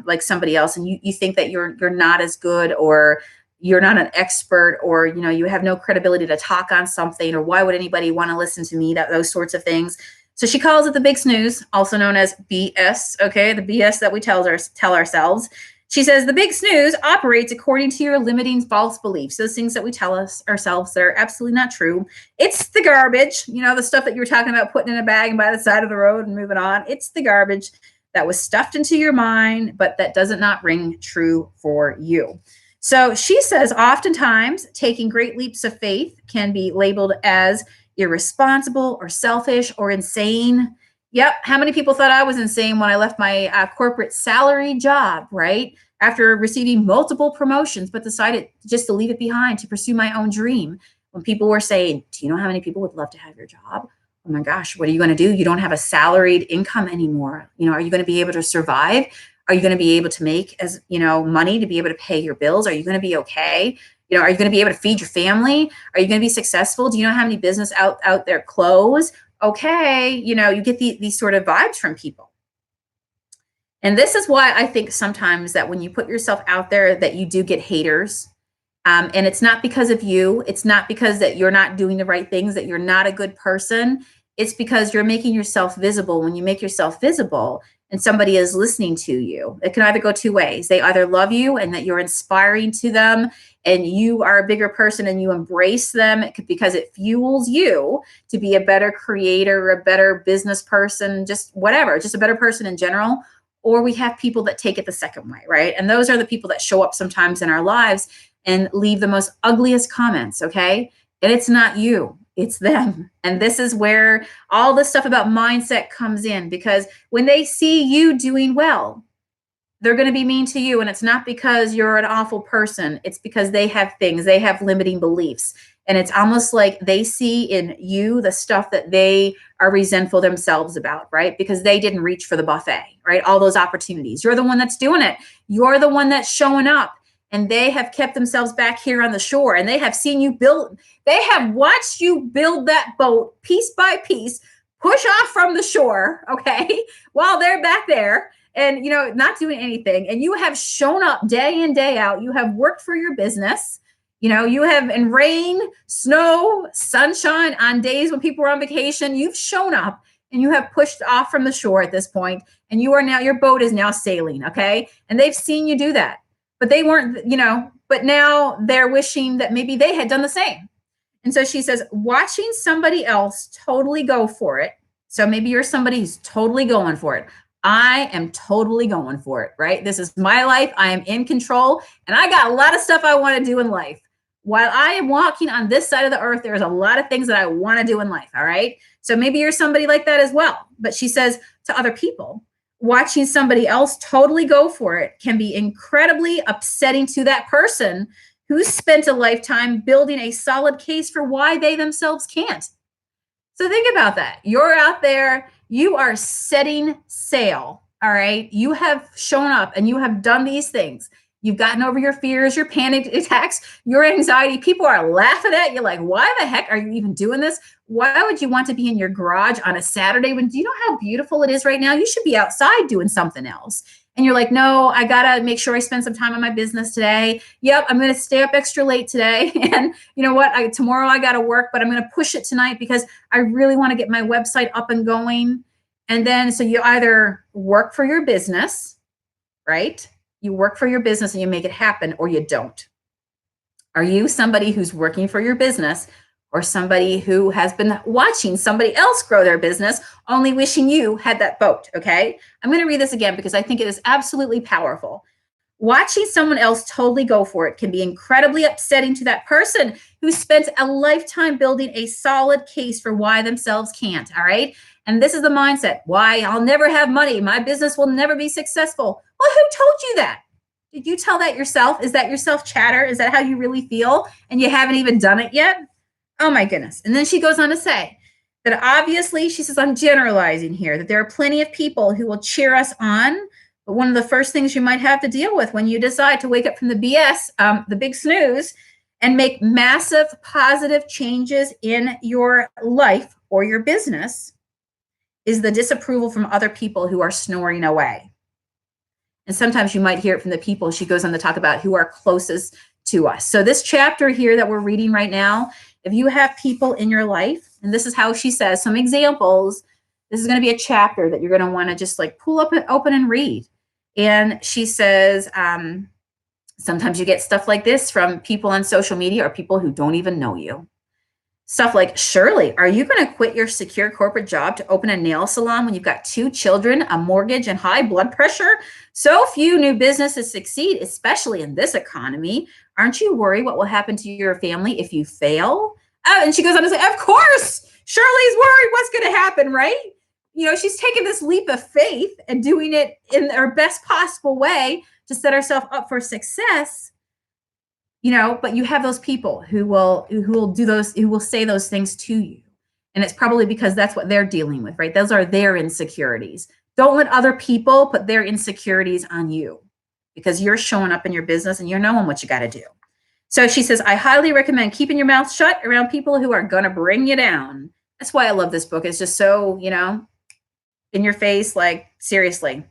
like somebody else, and you think that you're not as good, or you're not an expert, or you know, you have no credibility to talk on something, or why would anybody want to listen to me, those sorts of things. So she calls it the big snooze, also known as BS, okay? The BS that we tell ourselves. She says the big snooze operates according to your limiting false beliefs, those things that we tell ourselves that are absolutely not true. It's the garbage, you know, the stuff that you were talking about putting in a bag and by the side of the road and moving on. It's the garbage that was stuffed into your mind, but that doesn't not ring true for you. So she says oftentimes taking great leaps of faith can be labeled as irresponsible or selfish or insane. Yep. How many people thought I was insane when I left my corporate salary job, right? After receiving multiple promotions, but decided just to leave it behind to pursue my own dream. When people were saying, do you know how many people would love to have your job? Oh my gosh, what are you going to do? You don't have a salaried income anymore. You know, are you going to be able to survive? Are you going to be able to make as, you know, money to be able to pay your bills? Are you going to be okay? You know, are you going to be able to feed your family? Are you going to be successful? Do you know how many business out there close? Okay, you know, you get these sort of vibes from people. And this is why I think sometimes that when you put yourself out there that you do get haters. And it's not because of you. It's not because that you're not doing the right things, that you're not a good person. It's because you're making yourself visible. When you make yourself visible and somebody is listening to you, it can either go two ways. They either love you and that you're inspiring to them and you are a bigger person and you embrace them because it fuels you to be a better creator, a better business person, just whatever, just a better person in general. Or we have people that take it the second way, right? And those are the people that show up sometimes in our lives and leave the most ugliest comments, okay? And it's not you, it's them. And this is where all the stuff about mindset comes in, because when they see you doing well, they're going to be mean to you. And it's not because you're an awful person. It's because they have things, they have limiting beliefs. And it's almost like they see in you the stuff that they are resentful themselves about, right? Because they didn't reach for the buffet, right? All those opportunities. You're the one that's doing it. You're the one that's showing up. And they have kept themselves back here on the shore, and they have seen you build, they have watched you build that boat piece by piece, push off from the shore, okay, while they're back there and, you know, not doing anything. And you have shown up day in, day out. You have worked for your business. You know, you have in rain, snow, sunshine, on days when people are on vacation, you've shown up and you have pushed off from the shore at this point, and you are now, your boat is now sailing, okay? And they've seen you do that. But they weren't, you know, but now they're wishing that maybe they had done the same. And so she says, watching somebody else totally go for it. So maybe you're somebody who's totally going for it. I am totally going for it, right? This is my life. I am in control. And I got a lot of stuff I want to do in life. While I am walking on this side of the earth, there's a lot of things that I want to do in life. All right. So maybe you're somebody like that as well. But she says to other people, watching somebody else totally go for it can be incredibly upsetting to that person who's spent a lifetime building a solid case for why they themselves can't. So think about that. You're out there, you are setting sail, all right? You have shown up and you have done these things. You've gotten over your fears, your panic attacks, your anxiety. People are laughing at you like, why the heck are you even doing this? Why would you want to be in your garage on a Saturday when, do you know how beautiful it is right now? You should be outside doing something else. And you're like, no, I got to make sure I spend some time on my business today. Yep, I'm going to stay up extra late today. And you know what? Tomorrow I got to work, but I'm going to push it tonight because I really want to get my website up and going. And then, so you either work for your business, right? You work for your business and you make it happen, or you don't. Are you somebody who's working for your business, or somebody who has been watching somebody else grow their business, only wishing you had that boat, okay? I'm going to read this again because I think it is absolutely powerful. Watching someone else totally go for it can be incredibly upsetting to that person who spent a lifetime building a solid case for why themselves can't, all right? And this is the mindset, why I'll never have money, my business will never be successful. Well, who told you that? Did you tell that yourself? Is that your self-chatter? Is that how you really feel and you haven't even done it yet? Oh my goodness. And then she goes on to say that obviously, she says, I'm generalizing here, that there are plenty of people who will cheer us on. But one of the first things you might have to deal with when you decide to wake up from the BS, the big snooze, and make massive positive changes in your life or your business is the disapproval from other people who are snoring away. And sometimes you might hear it from the people she goes on to talk about who are closest to us. So this chapter here that we're reading right now, if you have people in your life, and this is how she says some examples, this is going to be a chapter that you're going to want to just like pull up and open and read. And she says, sometimes you get stuff like this from people on social media or people who don't even know you. Stuff like, Shirley, are you going to quit your secure corporate job to open a nail salon when you've got 2 children, a mortgage, and high blood pressure? So few new businesses succeed, especially in this economy. Aren't you worried what will happen to your family if you fail? Oh, and she goes on to say, of course, Shirley's worried what's going to happen, right? You know, she's taking this leap of faith and doing it in her best possible way to set herself up for success. You know, but you have those people who will do those, who will say those things to you. And it's probably because that's what they're dealing with, right? Those are their insecurities. Don't let other people put their insecurities on you because you're showing up in your business and you're knowing what you got to do. So she says, I highly recommend keeping your mouth shut around people who are going to bring you down. That's why I love this book. It's just so, you know, in your face, like seriously.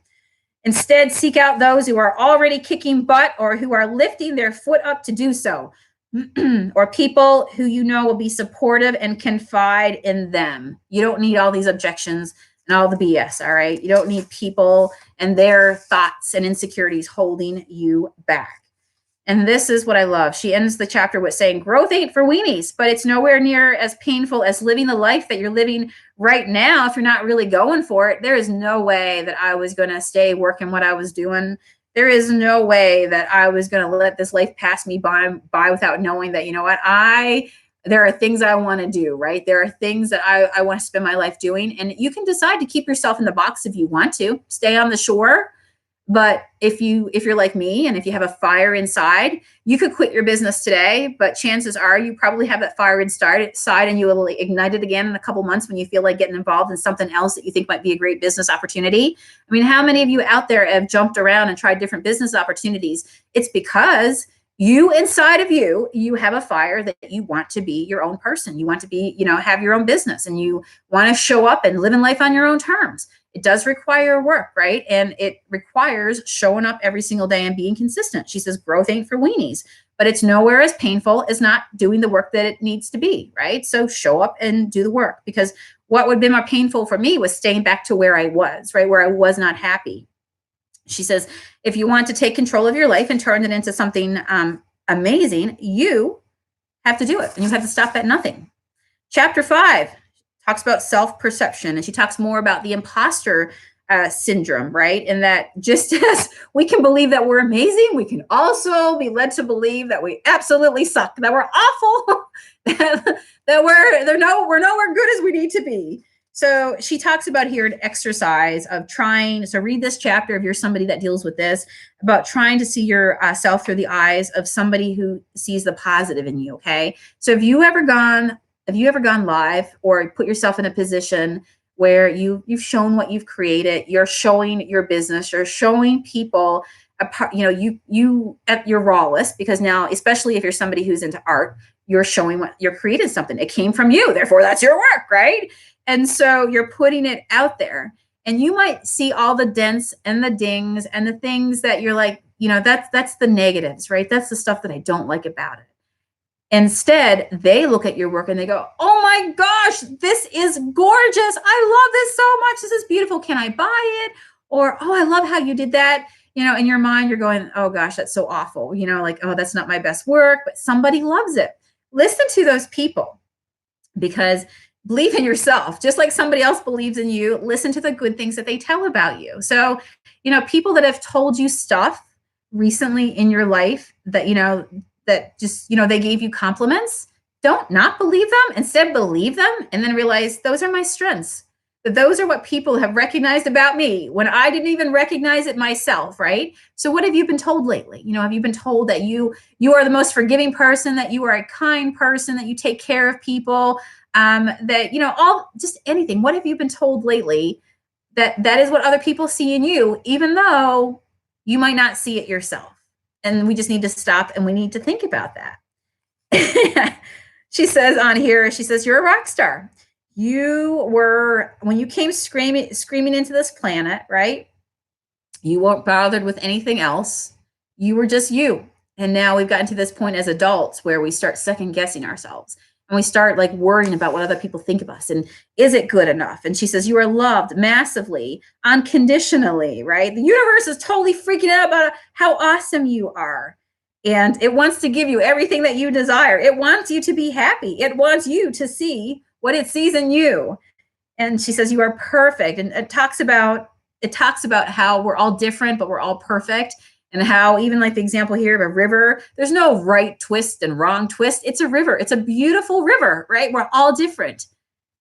Instead, seek out those who are already kicking butt or who are lifting their foot up to do so, or people who you know will be supportive and confide in them. You don't need all these objections and all the BS, all right? You don't need people and their thoughts and insecurities holding you back. And this is what I love. She ends the chapter with saying, growth ain't for weenies, but it's nowhere near as painful as living the life that you're living right now. If you're not really going for it, there is no way that I was going to stay working what I was doing. There is no way that I was going to let this life pass me by without knowing that, you know what, there are things I want to do, right? There are things that I want to spend my life doing. And you can decide to keep yourself in the box if you want to, stay on the shore. But if you're like me and if you have a fire inside, you could quit your business today, but chances are you probably have that fire inside and you will ignite it again in a couple months when you feel like getting involved in something else that you think might be a great business opportunity. I mean, how many of you out there have jumped around and tried different business opportunities? It's because you inside of you have a fire that you want to be your own person. You want to be, you know, have your own business and you want to show up and live in life on your own terms. It does require work, right? And it requires showing up every single day and being consistent. She says growth ain't for weenies, but it's nowhere as painful as not doing the work that it needs to be, right? So show up and do the work, because what would have been more painful for me was staying back to where I was, right? Where I was not happy. She says, if you want to take control of your life and turn it into something amazing, you have to do it and you have to stop at nothing. Chapter 5 talks about self-perception, and she talks more about the imposter syndrome, right? And that just as we can believe that we're amazing, we can also be led to believe that we absolutely suck, that we're awful, that we're nowhere good as we need to be. So she talks about here an exercise of trying, so read this chapter if you're somebody that deals with this, about trying to see yourself through the eyes of somebody who sees the positive in you, okay? So have you ever gone live or put yourself in a position where you've shown what you've created, you're showing your business, you're showing people, you at your rawest, because now, especially if you're somebody who's into art, you're showing what you're creating something. It came from you, therefore that's your work, right? And so you're putting it out there, and you might see all the dents and the dings and the things that you're like, you know, that's the negatives, right? That's the stuff that I don't like about it. Instead, they look at your work and they go, oh my gosh, this is gorgeous. I love this so much. This is beautiful. Can I buy it? Or, oh, I love how you did that. You know, in your mind, you're going, oh gosh, that's so awful. You know, like, oh, that's not my best work, but somebody loves it. Listen to those people. because believe in yourself, just like somebody else believes in you. Listen to the good things that they tell about you. So, people that have told you stuff recently in your life that, that just, they gave you compliments, don't not believe them. Instead, believe them and then realize those are my strengths. That those are what people have recognized about me when I didn't even recognize it myself, right? So what have you been told lately? Have you been told that you are the most forgiving person, that you are a kind person, that you take care of people, that, all just anything. What have you been told lately that is what other people see in you, even though you might not see it yourself? And we just need to stop and we need to think about that. She says on here, you're a rock star. You were, when you came screaming into this planet, right? You weren't bothered with anything else. You were just you. And now we've gotten to this point as adults where we start second guessing ourselves and we start like worrying about what other people think of us. And is it good enough? And she says, you are loved massively, unconditionally, right? The universe is totally freaking out about how awesome you are. And it wants to give you everything that you desire. It wants you to be happy. It wants you to see what it sees in you. And she says, you are perfect. And it talks about how we're all different, but we're all perfect. And how even like the example here of a river, there's no right twist and wrong twist. It's a river. It's a beautiful river, right? We're all different.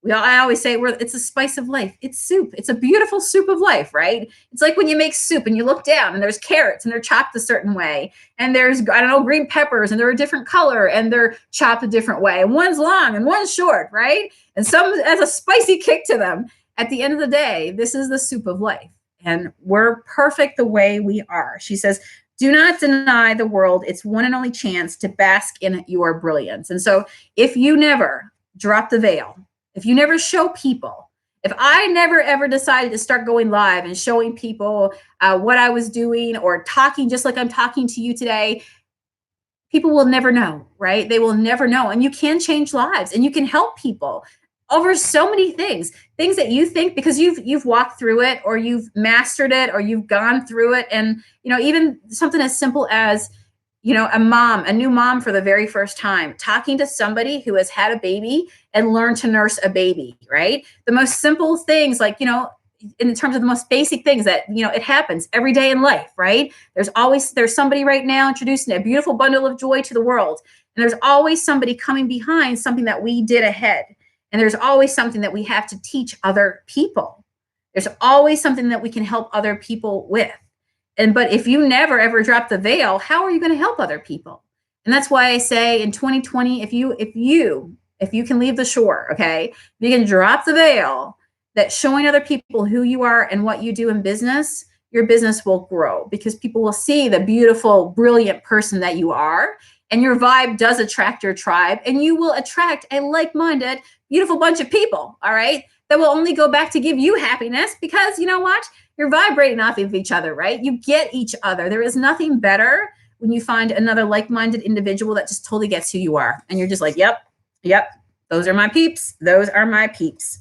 I always say it's a spice of life. It's soup. It's a beautiful soup of life, right? It's like when you make soup and you look down and there's carrots and they're chopped a certain way. And there's, green peppers and they're a different color and they're chopped a different way. And one's long and one's short, right? And some has a spicy kick to them. At the end of the day, this is the soup of life. And we're perfect the way we are. She says, do not deny the world its one and only chance to bask in your brilliance. And so if you never drop the veil, if you never show people, if I never ever decided to start going live and showing people what I was doing or talking just like I'm talking to you today, people will never know, right? They will never know. And you can change lives and you can help people over so many things that you think because you've walked through it or you've mastered it or you've gone through it. And, even something as simple as, a new mom for the very first time, talking to somebody who has had a baby and learned to nurse a baby, right? The most simple things like, in terms of the most basic things that, it happens every day in life, right? There's somebody right now introducing a beautiful bundle of joy to the world. And there's always somebody coming behind something that we did ahead. And there's always something that we have to teach other people. There's always something that we can help other people with. But if you never ever drop the veil, how are you going to help other people? And that's why I say in 2020, if you can leave the shore, okay, if you can drop the veil, that showing other people who you are and what you do in business, your business will grow because people will see the beautiful, brilliant person that you are. And your vibe does attract your tribe, and you will attract a like-minded, beautiful bunch of people, all right, that will only go back to give you happiness because you know what? You're vibrating off of each other, right? You get each other. There is nothing better when you find another like-minded individual that just totally gets who you are. And you're just like, yep, those are my peeps. Those are my peeps.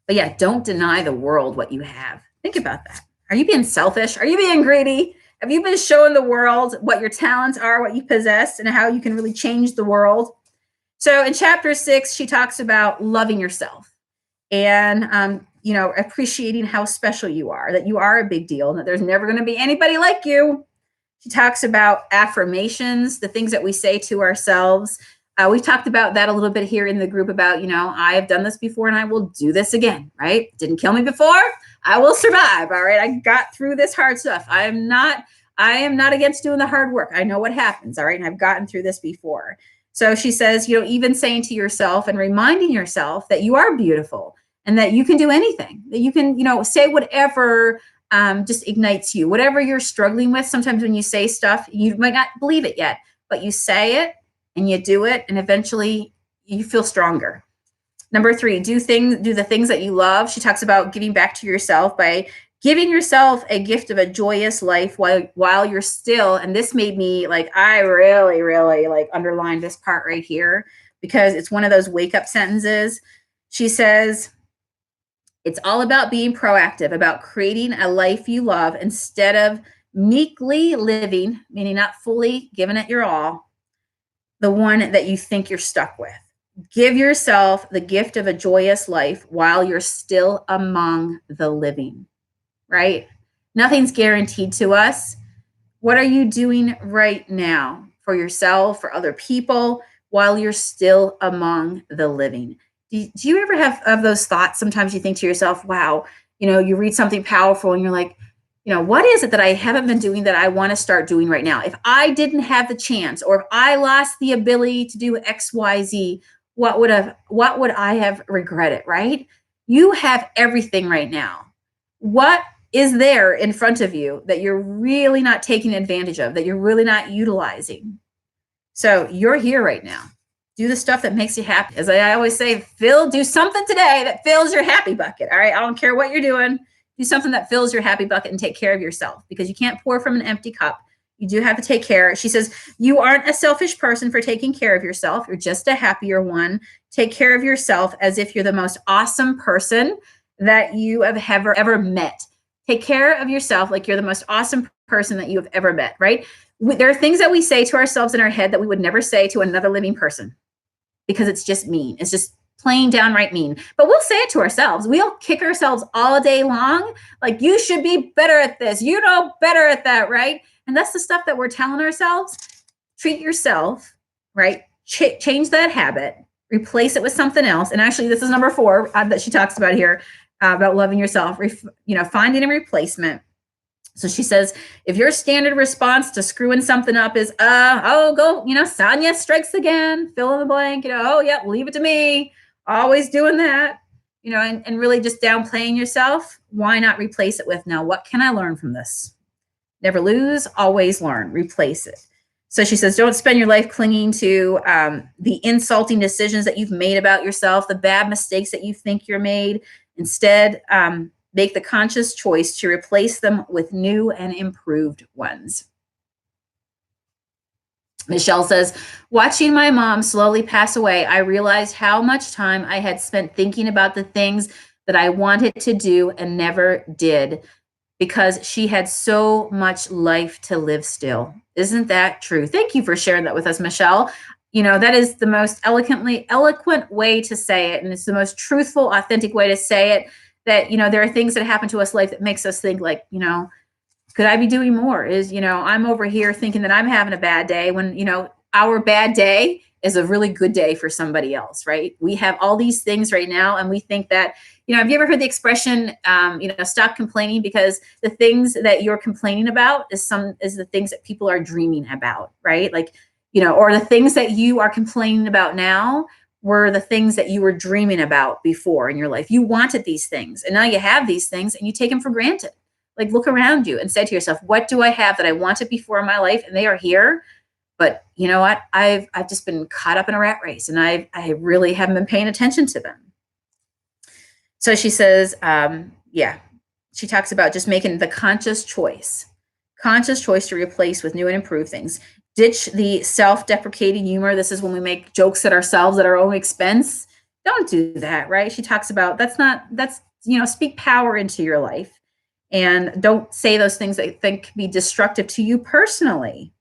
But yeah, don't deny the world what you have. Think about that. Are you being selfish? Are you being greedy? Have you been showing the world what your talents are, what you possess, and how you can really change the world? So in chapter 6, she talks about loving yourself and, appreciating how special you are, that you are a big deal, and that there's never going to be anybody like you. She talks about affirmations, the things that we say to ourselves. We've talked about that a little bit here in the group about, I have done this before and I will do this again, right? Didn't kill me before. I will survive. All right. I got through this hard stuff. I am not against doing the hard work. I know what happens. All right. And I've gotten through this before. So she says, even saying to yourself and reminding yourself that you are beautiful and that you can do anything, that you can, say whatever just ignites you, whatever you're struggling with. Sometimes when you say stuff, you might not believe it yet, but you say it and you do it, and eventually you feel stronger. Number 3, do the things that you love. She talks about giving back to yourself by giving yourself a gift of a joyous life while you're still, and this made me I really, really underlined this part right here because it's one of those wake up sentences. She says, it's all about being proactive, about creating a life you love instead of meekly living, meaning not fully giving it your all, the one that you think you're stuck with. Give yourself the gift of a joyous life while you're still among the living, right? Nothing's guaranteed to us. What are you doing right now for yourself, for other people, while you're still among the living? Do you ever have those thoughts? Sometimes you think to yourself, wow, you read something powerful and you're like, what is it that I haven't been doing that I want to start doing right now? If I didn't have the chance, or if I lost the ability to do X, Y, Z, what would I have regretted, right? You have everything right now. What is there in front of you that you're really not taking advantage of, that you're really not utilizing? So you're here right now. Do the stuff that makes you happy. As I always say, do something today that fills your happy bucket. All right. I don't care what you're doing. Do something that fills your happy bucket and take care of yourself, because you can't pour from an empty cup. You do have to take care. She says, you aren't a selfish person for taking care of yourself. You're just a happier one. Take care of yourself as if you're the most awesome person that you have ever met. Take care of yourself like you're the most awesome person that you have ever met, right? There are things that we say to ourselves in our head that we would never say to another living person, because it's just mean. It's just plain downright mean. But we'll say it to ourselves. We'll kick ourselves all day long. Like, you should be better at this. You know better at that, right? And that's the stuff that we're telling ourselves. Treat yourself, right? Change that habit. Replace it with something else. And actually, this is number 4 that she talks about here, about loving yourself. Finding a replacement. So she says, if your standard response to screwing something up is, Sonia strikes again, fill in the blank, oh, yeah, leave it to me, always doing that, and really just downplaying yourself, why not replace it with, now, what can I learn from this? Never lose, always learn, replace it. So she says, don't spend your life clinging to the insulting decisions that you've made about yourself, the bad mistakes that you think you're made. Instead, make the conscious choice to replace them with new and improved ones. Michelle says, watching my mom slowly pass away, I realized how much time I had spent thinking about the things that I wanted to do and never did, because she had so much life to live still. Isn't that true? Thank you for sharing that with us, Michelle. That is the most eloquent way to say it. And it's the most truthful, authentic way to say it, that, there are things that happen to us in life that makes us think like, could I be doing more? I'm over here thinking that I'm having a bad day when, our bad day is a really good day for somebody else, right? We have all these things right now, and we think that, have you ever heard the expression, stop complaining, because the things that you're complaining about is the things that people are dreaming about, right? Like, or the things that you are complaining about now were the things that you were dreaming about before in your life. You wanted these things, and now you have these things and you take them for granted. Like, look around you and say to yourself, what do I have that I wanted before in my life? And they are here. But you know what? I've just been caught up in a rat race, and I really haven't been paying attention to them. So she says, she talks about just making the conscious choice to replace with new and improved things. Ditch the self-deprecating humor. This is when we make jokes at ourselves at our own expense. Don't do that, right? She talks about speak power into your life, and don't say those things that you think can be destructive to you personally.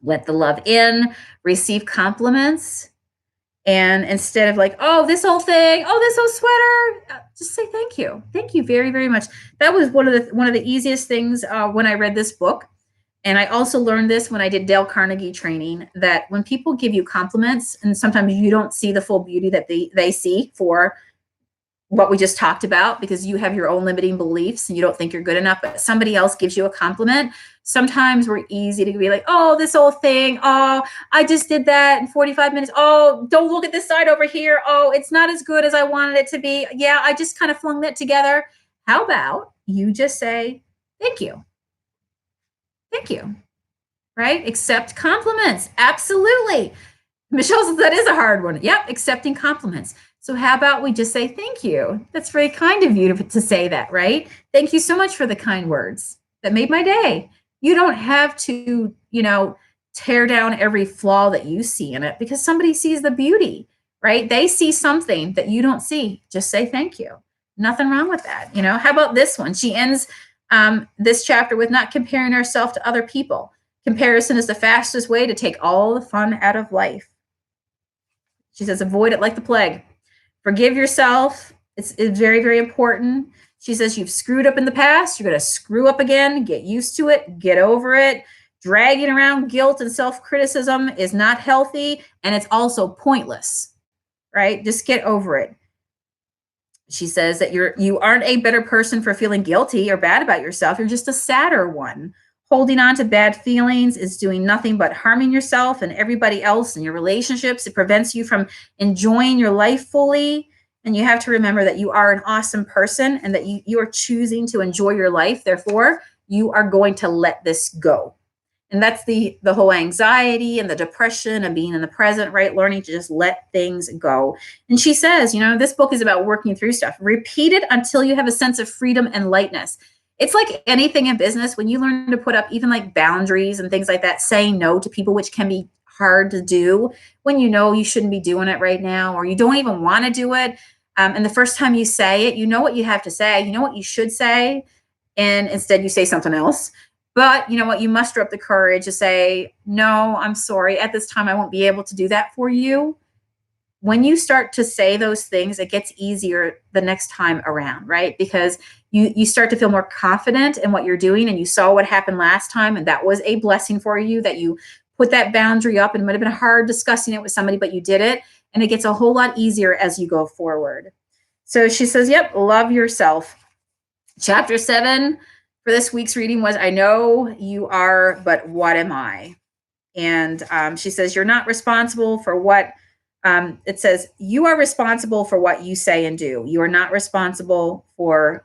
Let the love in, receive compliments. And instead of like, oh, this whole thing, oh, this whole sweater, just say thank you. Thank you very, very much. That was one of the easiest things when I read this book. And I also learned this when I did Dale Carnegie training, that when people give you compliments, and sometimes you don't see the full beauty that they see for what we just talked about, because you have your own limiting beliefs and you don't think you're good enough, but somebody else gives you a compliment. Sometimes we're easy to be like, oh, this whole thing. Oh, I just did that in 45 minutes. Oh, don't look at this side over here. Oh, it's not as good as I wanted it to be. Yeah, I just kind of flung that together. How about you just say, thank you. Thank you. Right? Accept compliments. Absolutely. Michelle says that is a hard one. Yep, accepting compliments. So how about we just say thank you? That's very kind of you to say that, right? Thank you so much for the kind words. That made my day. You don't have to, tear down every flaw that you see in it, because somebody sees the beauty, right? They see something that you don't see. Just say thank you. Nothing wrong with that. How about this one? She ends this chapter with not comparing ourselves to other people. Comparison is the fastest way to take all the fun out of life. She says, avoid it like the plague. Forgive yourself. It's very, very important. She says, you've screwed up in the past. You're going to screw up again. Get used to it. Get over it. Dragging around guilt and self-criticism is not healthy, and it's also pointless, right? Just get over it. She says that you aren't a better person for feeling guilty or bad about yourself. You're just a sadder one. Holding on to bad feelings is doing nothing but harming yourself and everybody else in your relationships. It prevents you from enjoying your life fully. And you have to remember that you are an awesome person and that you are choosing to enjoy your life. Therefore, you are going to let this go. And that's the whole anxiety and the depression and being in the present, right? Learning to just let things go. And she says, this book is about working through stuff. Repeat it until you have a sense of freedom and lightness. It's like anything in business. When you learn to put up even like boundaries and things like that, saying no to people, which can be hard to do when you shouldn't be doing it right now, or you don't even want to do it. And the first time you say it, you know what you have to say, you know what you should say, and instead you say something else. But you know what? You muster up the courage to say, no, I'm sorry. At this time, I won't be able to do that for you. When you start to say those things, it gets easier the next time around, right? Because you start to feel more confident in what you're doing, and you saw what happened last time, and that was a blessing for you, that you put that boundary up, and it might have been hard discussing it with somebody, but you did it, and it gets a whole lot easier as you go forward. So she says, yep, love yourself. Chapter 7 for this week's reading was, I know you are, but what am I? And she says, you're not responsible for what, it says, you are responsible for what you say and do. You are not responsible for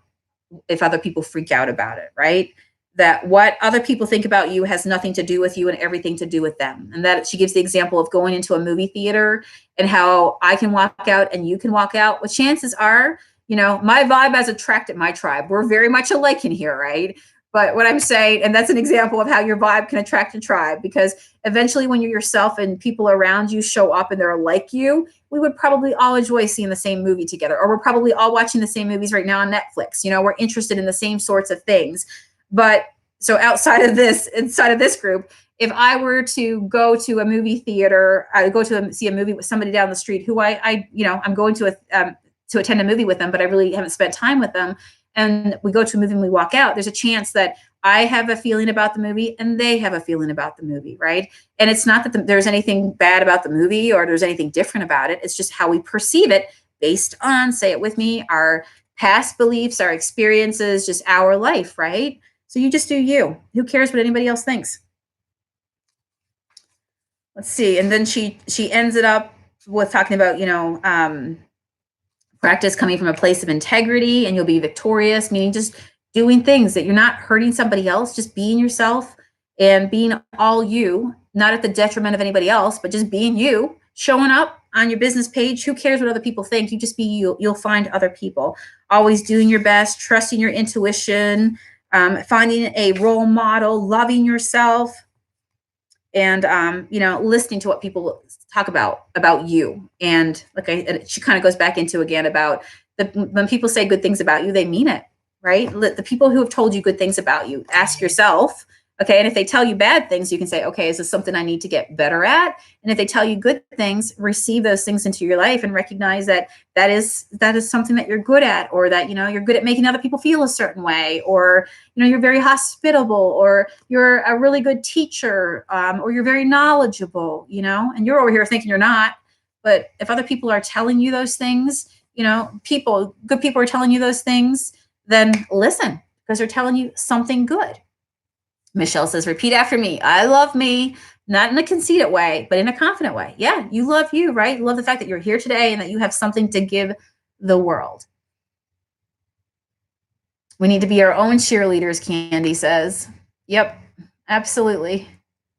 if other people freak out about it, right? That what other people think about you has nothing to do with you and everything to do with them. And that she gives the example of going into a movie theater and how I can walk out and you can walk out. Well, chances are, my vibe has attracted my tribe. We're very much alike in here, right? But what I'm saying, and that's an example of how your vibe can attract a tribe, because eventually when you're yourself and people around you show up and they're like you, we would probably all enjoy seeing the same movie together, or we're probably all watching the same movies right now on Netflix. We're interested in the same sorts of things. But so inside of this group, if I were to go to a movie theater, I go to see a movie with somebody down the street who I'm going to attend a movie with them, but I really haven't spent time with them, and we go to a movie and we walk out, there's a chance that I have a feeling about the movie and they have a feeling about the movie, right? And it's not that there's anything bad about the movie or there's anything different about it. It's just how we perceive it based on, say it with me, our past beliefs, our experiences, just our life, right? So you just do you. Who cares what anybody else thinks? Let's see. And then she ends it up with talking about, practice coming from a place of integrity, and you'll be victorious, meaning just doing things that you're not hurting somebody else, just being yourself and being all you, not at the detriment of anybody else, but just being you, showing up on your business page. Who cares what other people think? You just be you. You'll find other people. Always doing your best, trusting your intuition, finding a role model, loving yourself, and listening to what people talk about you. And she kind of goes back into again about when people say good things about you, they mean it, right? The people who have told you good things about you, ask yourself, okay, and if they tell you bad things, you can say, okay, is this something I need to get better at? And if they tell you good things, receive those things into your life and recognize that is something that you're good at, or that, you're good at making other people feel a certain way, or, you're very hospitable, or you're a really good teacher, or you're very knowledgeable, and you're over here thinking you're not. But if other people are telling you those things, good people are telling you those things, then listen, because they're telling you something good. Michelle says, repeat after me. I love me, not in a conceited way, but in a confident way. Yeah, you love you, right? You love the fact that you're here today and that you have something to give the world. We need to be our own cheerleaders, Candy says. Yep, absolutely.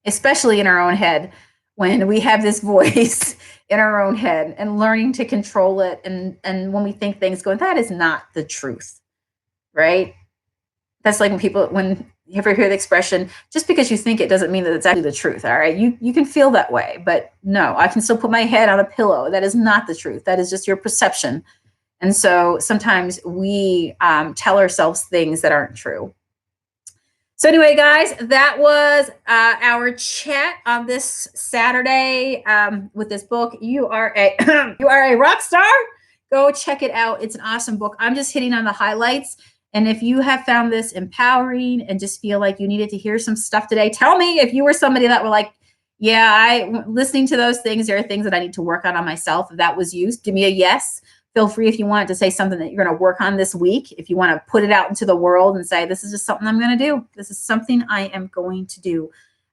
Especially in our own head, when we have this voice in our own head, and learning to control it. And when we think things, going, that is not the truth, right? That's like when you ever hear the expression, just because you think it doesn't mean that it's actually the truth. All right. You can feel that way, but no, I can still put my head on a pillow. That is not the truth. That is just your perception. And so sometimes we tell ourselves things that aren't true. So anyway, guys, that was our chat on this Saturday with this book. You are a you are a rock star. Go check it out. It's an awesome book. I'm just hitting on the highlights. And if you have found this empowering and just feel like you needed to hear some stuff today, tell me if you were somebody that were like, yeah, listening to those things, there are things that I need to work on myself. If that was you, give me a yes. Feel free if you want to say something that you're going to work on this week. If you want to put it out into the world and say, this is just something I'm going to do. This is something I am going to do.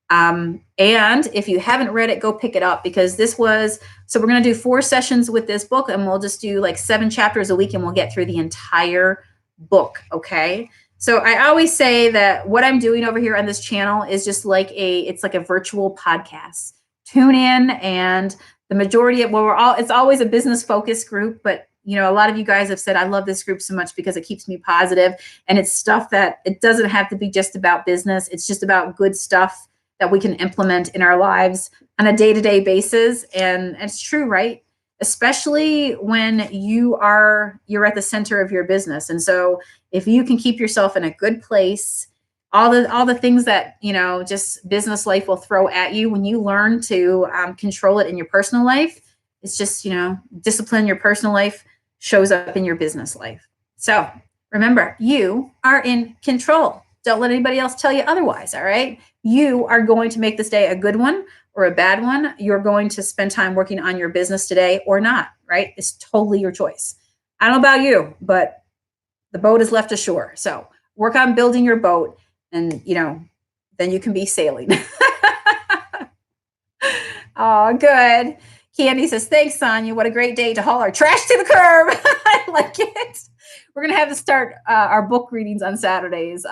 And if you haven't read it, go pick it up, because so we're going to do 4 sessions with this book, and we'll just do like 7 chapters a week, and we'll get through the entire book. Okay. So I always say that what I'm doing over here on this channel is just like it's like a virtual podcast. Tune in, and the majority of it's always a business focused group, but a lot of you guys have said, I love this group so much because it keeps me positive, and it's stuff that it doesn't have to be just about business. It's just about good stuff that we can implement in our lives on a day-to-day basis. And it's true, right? Especially when you're at the center of your business. And so if you can keep yourself in a good place, all the things that, just business life will throw at you, when you learn to control it in your personal life, it's just, discipline in your personal life shows up in your business life. So remember, you are in control. Don't let anybody else tell you otherwise. All right. You are going to make this day a good one or a bad one. You're going to spend time working on your business today or not. Right. It's totally your choice. I don't know about you, but the boat is left ashore. So work on building your boat, and, then you can be sailing. Oh, good. Candy says, thanks, Sonia. What a great day to haul our trash to the curb. I like it. We're going to have to start our book readings on Saturdays.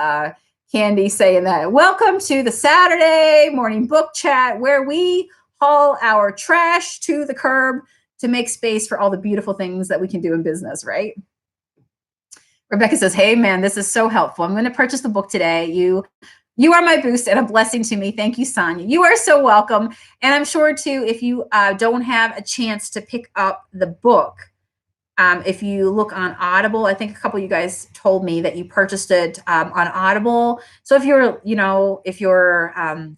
Candy saying that. Welcome to the Saturday morning book chat, where we haul our trash to the curb to make space for all the beautiful things that we can do in business, right? Rebecca says, hey, man, this is so helpful. I'm going to purchase the book today. You are my boost and a blessing to me. Thank you, Sonia. You are so welcome. And I'm sure, too, if you don't have a chance to pick up the book, if you look on Audible, I think a couple of you guys told me that you purchased it on Audible. So if you're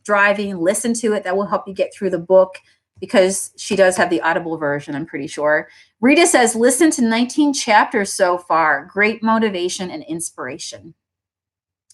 driving, listen to it. That will help you get through the book, because she does have the Audible version, I'm pretty sure. Rita says, listen to 19 chapters so far. Great motivation and inspiration.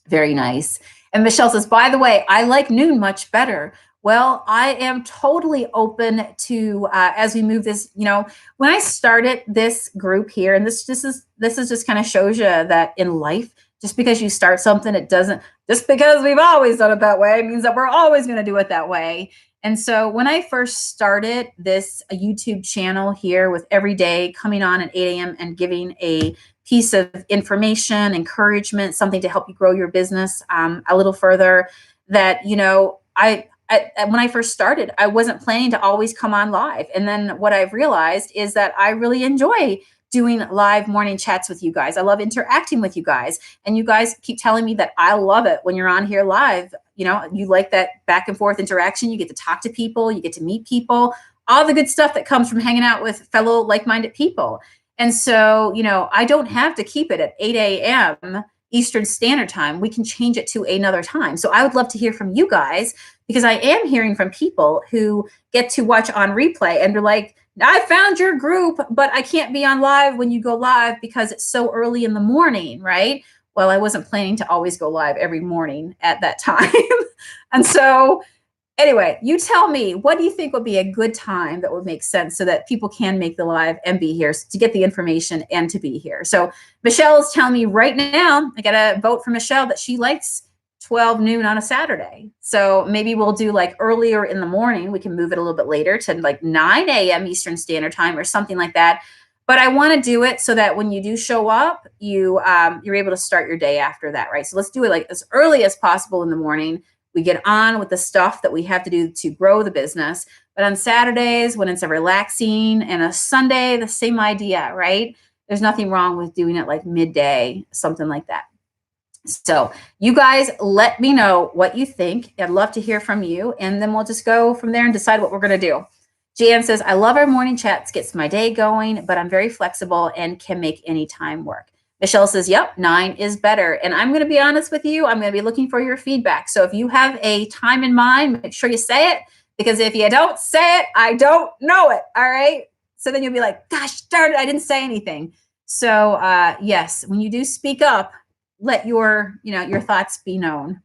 Very nice. And Michelle says, by the way, I like noon much better. Well, I am totally open to, as we move this, when I started this group here, and this is just kind of shows you that in life, just because you start something, just because we've always done it that way, means that we're always going to do it that way. And so when I first started this YouTube channel here, with every day coming on at 8 a.m. and giving a piece of information, encouragement, something to help you grow your business a little further, that, when I first started, I wasn't planning to always come on live. And then what I've realized is that I really enjoy doing live morning chats with you guys. I love interacting with you guys. And you guys keep telling me that I love it when you're on here live. You like that back and forth interaction. You get to talk to people. You get to meet people. All the good stuff that comes from hanging out with fellow like-minded people. And so, I don't have to keep it at 8 a.m. Eastern Standard Time. We can change it to another time. So I would love to hear from you guys, because I am hearing from people who get to watch on replay and they're like, I found your group, but I can't be on live when you go live because it's so early in the morning, right? Well, I wasn't planning to always go live every morning at that time. And so anyway, you tell me, what do you think would be a good time that would make sense so that people can make the live and be here to get the information and to be here? So Michelle is telling me right now, I got to vote for Michelle that she likes 12 noon on a Saturday. So maybe we'll do like earlier in the morning. We can move it a little bit later to like 9 a.m. Eastern Standard Time or something like that. But I want to do it so that when you do show up, you're able to start your day after that, right? So let's do it like as early as possible in the morning. We get on with the stuff that we have to do to grow the business. But on Saturdays, when it's a relaxing, and a Sunday, the same idea, right? There's nothing wrong with doing it like midday, something like that. So you guys let me know what you think. I'd love to hear from you. And then we'll just go from there and decide what we're going to do. Jan says, I love our morning chats, gets my day going, but I'm very flexible and can make any time work. Michelle says, yep, 9 is better. And I'm going to be honest with you. I'm going to be looking for your feedback. So if you have a time in mind, make sure you say it, because if you don't say it, I don't know it. All right. So then you'll be like, gosh darn it, I didn't say anything. So yes, when you do speak up, let your thoughts be known.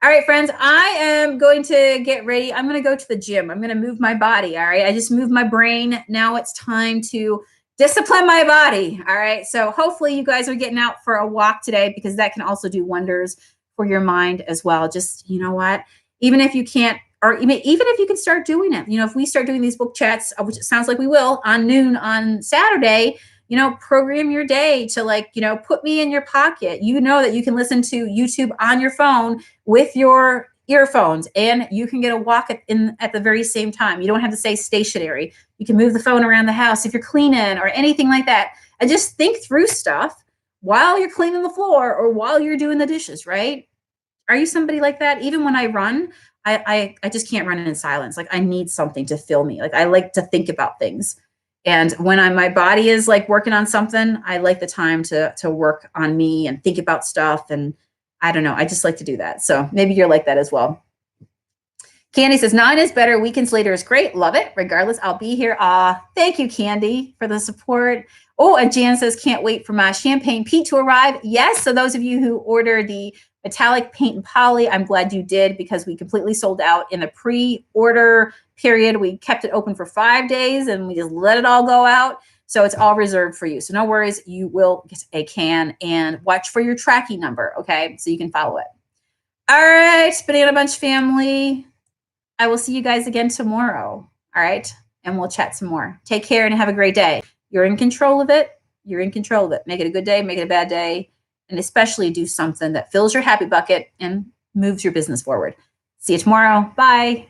All right, friends, I am going to get ready. I'm going to go to the gym. I'm going to move my body. All right. I just moved my brain. Now it's time to discipline my body. All right. So hopefully you guys are getting out for a walk today, because that can also do wonders for your mind as well. Just, you know what, even if you can't, or even if you can start doing it, if we start doing these book chats, which it sounds like we will, on noon on Saturday, program your day to put me in your pocket. That you can listen to YouTube on your phone with your earphones, and you can get a walk at the very same time. You don't have to stay stationary. You can move the phone around the house if you're cleaning or anything like that. And just think through stuff while you're cleaning the floor or while you're doing the dishes, right? Are you somebody like that? Even when I run, I just can't run in silence. Like, I need something to fill me. Like, I like to think about things. And when my body is like working on something, I like the time to work on me and think about stuff. And I don't know, I just like to do that. So maybe you're like that as well. Candy says 9 is better. Weekends later is great. Love it. Regardless, I'll be here. Thank you, Candy, for the support. Oh, and Jan says, can't wait for my Champagne Pete to arrive. Yes. So those of you who order the metallic paint and poly, I'm glad you did, because we completely sold out in the pre-order period. We kept it open for 5 days and we just let it all go out. So it's all reserved for you. So no worries. You will get a can, and watch for your tracking number. Okay. So you can follow it. All right, Banana Bunch family. I will see you guys again tomorrow. All right. And we'll chat some more. Take care and have a great day. You're in control of it. You're in control of it. Make it a good day, make it a bad day, and especially do something that fills your happy bucket and moves your business forward. See you tomorrow. Bye.